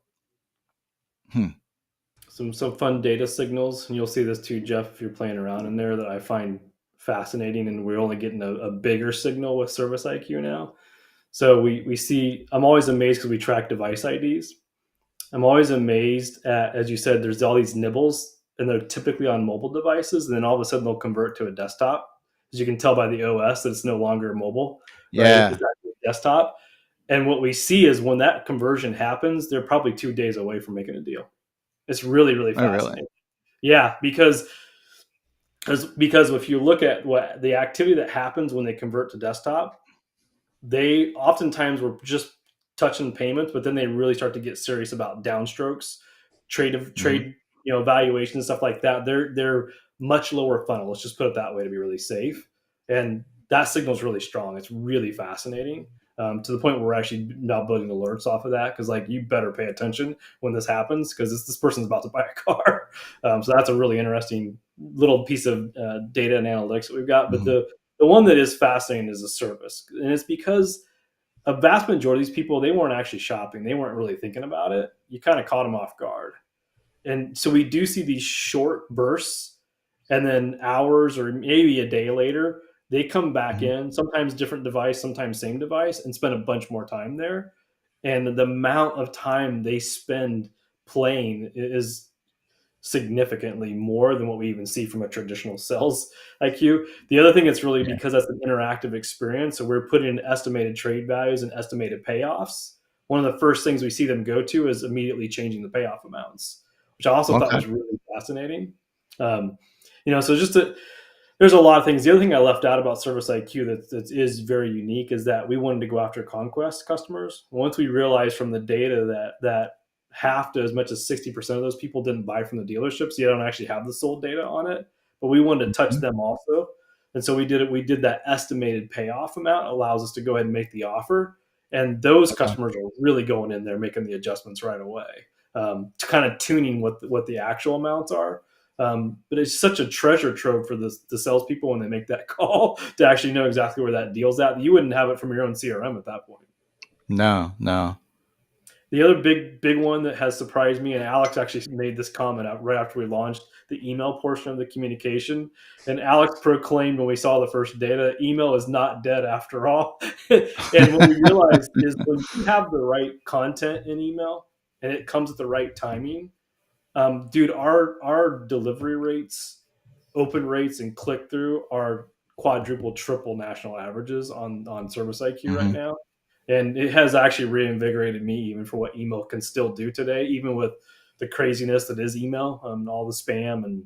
Some fun data signals, and you'll see this too, Jeff, if you're playing around in there, that I find fascinating. And we're only getting a bigger signal with Service IQ now. So we see, I'm always amazed because we track device IDs. I'm always amazed at, as you said, there's all these nibbles, and they're typically on mobile devices, and then all of a sudden they'll convert to a desktop. as you can tell by the OS that it's no longer mobile, right? Yeah. It's actually desktop. And what we see is when that conversion happens, they're probably 2 days away from making a deal. It's really, really Oh, really? fascinating. Yeah, because if you look at what the activity that happens when they convert to desktop, they oftentimes were just touching payments, but then they really start to get serious about downstrokes, Hmm. trade, valuation stuff like that. They're much lower funnel. Let's just put it that way to be really safe, and that signal is really strong. It's really fascinating. To the point where we're actually now building alerts off of that because like you better pay attention when this happens because this person's about to buy a car. So that's a really interesting little piece of data and analytics that we've got. But Hmm. the one that is fascinating is the service, and it's because a vast majority of these people they weren't actually shopping, they weren't really thinking about it. You kind of caught them off guard, and so we do see these short bursts, and then hours or maybe a day later they come back Hmm. in, sometimes different device, sometimes same device, and spend a bunch more time there. And the amount of time they spend playing is significantly more than what we even see from a traditional sales IQ. The other thing it's really Yeah. because that's an interactive experience. So we're putting in estimated trade values and estimated payoffs. One of the first things we see them go to is immediately changing the payoff amounts, which I also thought Okay. was really fascinating. Um, so there's a lot of things. The other thing I left out about Service IQ that is very unique is that we wanted to go after conquest customers. Once we realized from the data that half to as much as 60% of those people didn't buy from the dealerships, so you don't actually have the sold data on it. But we wanted to touch Mhm. them also. And so we did it. We did that estimated payoff amount allows us to go ahead and make the offer. And those Okay. customers are really going in there making the adjustments right away, to kind of tuning what the actual amounts are. But it's such a treasure trove for the salespeople when they make that call to actually know exactly where that deal's at. You wouldn't have it from your own CRM at that point. No, no. The other big one that has surprised me, and Alex actually made this comment out right after we launched the email portion of the communication. And Alex proclaimed when we saw the first data, email is not dead after all. And what we realized is when you have the right content in email and it comes at the right timing, dude, our delivery rates, open rates, and click through are quadruple, triple national averages on Service IQ right Hmm. now, and it has actually reinvigorated me even for what email can still do today, even with the craziness that is email, all the spam and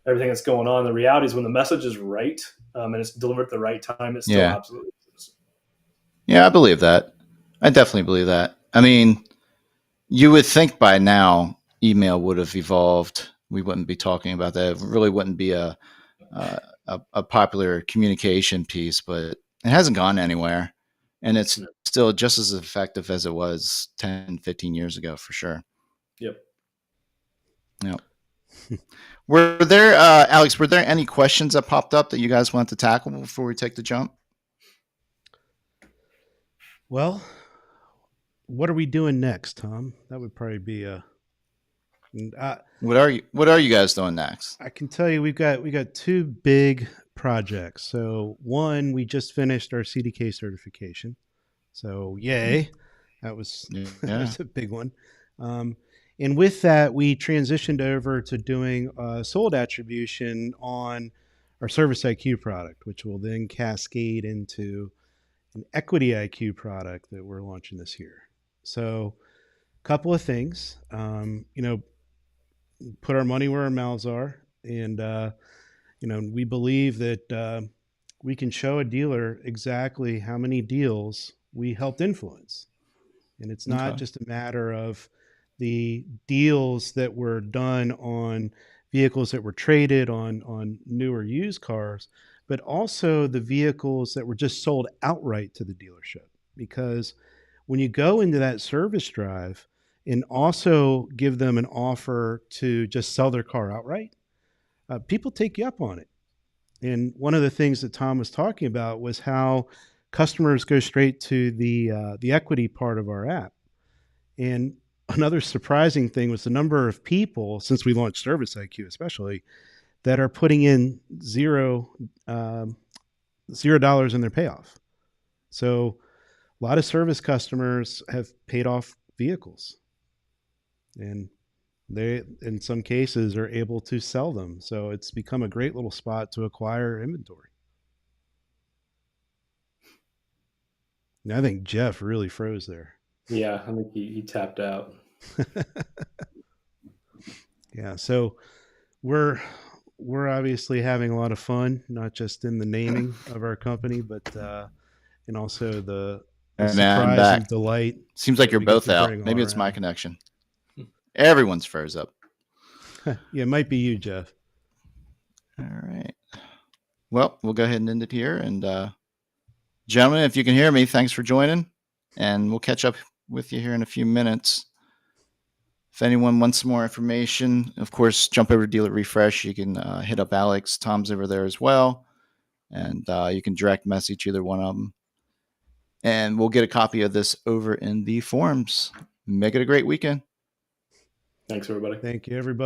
everything that's going on. The reality is when the message is right, and it's delivered at the right time, it still Yeah. absolutely is. Yeah, I believe that. I definitely believe that. I mean, you would think by now email would have evolved. We wouldn't be talking about that. It really wouldn't be uh, a popular communication piece, but it hasn't gone anywhere. And it's No. still just as effective as it was 10, 15 years ago, for sure. Yep. Yep. Were there, Alex, were there any questions that popped up that you guys want to tackle before we take the jump? Well, what are we doing next, Tom? That would probably be a. What are you guys doing next? I can tell you we got two big projects. So one, we just finished our CDK certification. So yay, that was that Yeah. was a big one. Um, and with that, we transitioned over to doing sold attribution on our Service IQ product, which will then cascade into an Equity IQ product that we're launching this year. So, a couple of things. Put our money where our mouths are, and we believe that we can show a dealer exactly how many deals we helped influence. And it's not Okay. just a matter of the deals that were done on vehicles that were traded on newer used cars, but also the vehicles that were just sold outright to the dealership. Because when you go into that service drive and also give them an offer to just sell their car outright, people take you up on it. And one of the things that Tom was talking about was how customers go straight to the equity part of our app. And another surprising thing was the number of people, since we launched Service IQ especially, that are putting in um, $0 in their payoff. So a lot of service customers have paid off vehicles, and they, in some cases, are able to sell them. So it's become a great little spot to acquire inventory. I think Jeff really froze there. Yeah, I think he tapped out. Yeah, so we're obviously having a lot of fun, not just in the naming of our company, but and also the And now I'm surprise back. and delight. Seems like that you're we get both to out. bring all Maybe it's my around. connection. Everyone's froze up. Yeah, it might be you, Jeff. All right. Well, we'll go ahead and end it here. And gentlemen, if you can hear me, thanks for joining. And we'll catch up with you here in a few minutes. If anyone wants some more information, of course, jump over to DealerRefresh. You can hit up Alex. Tom's over there as well. And you can direct message either one of them. And we'll get a copy of this over in the forums. Make it a great weekend. Thanks, everybody. Thank you, everybody.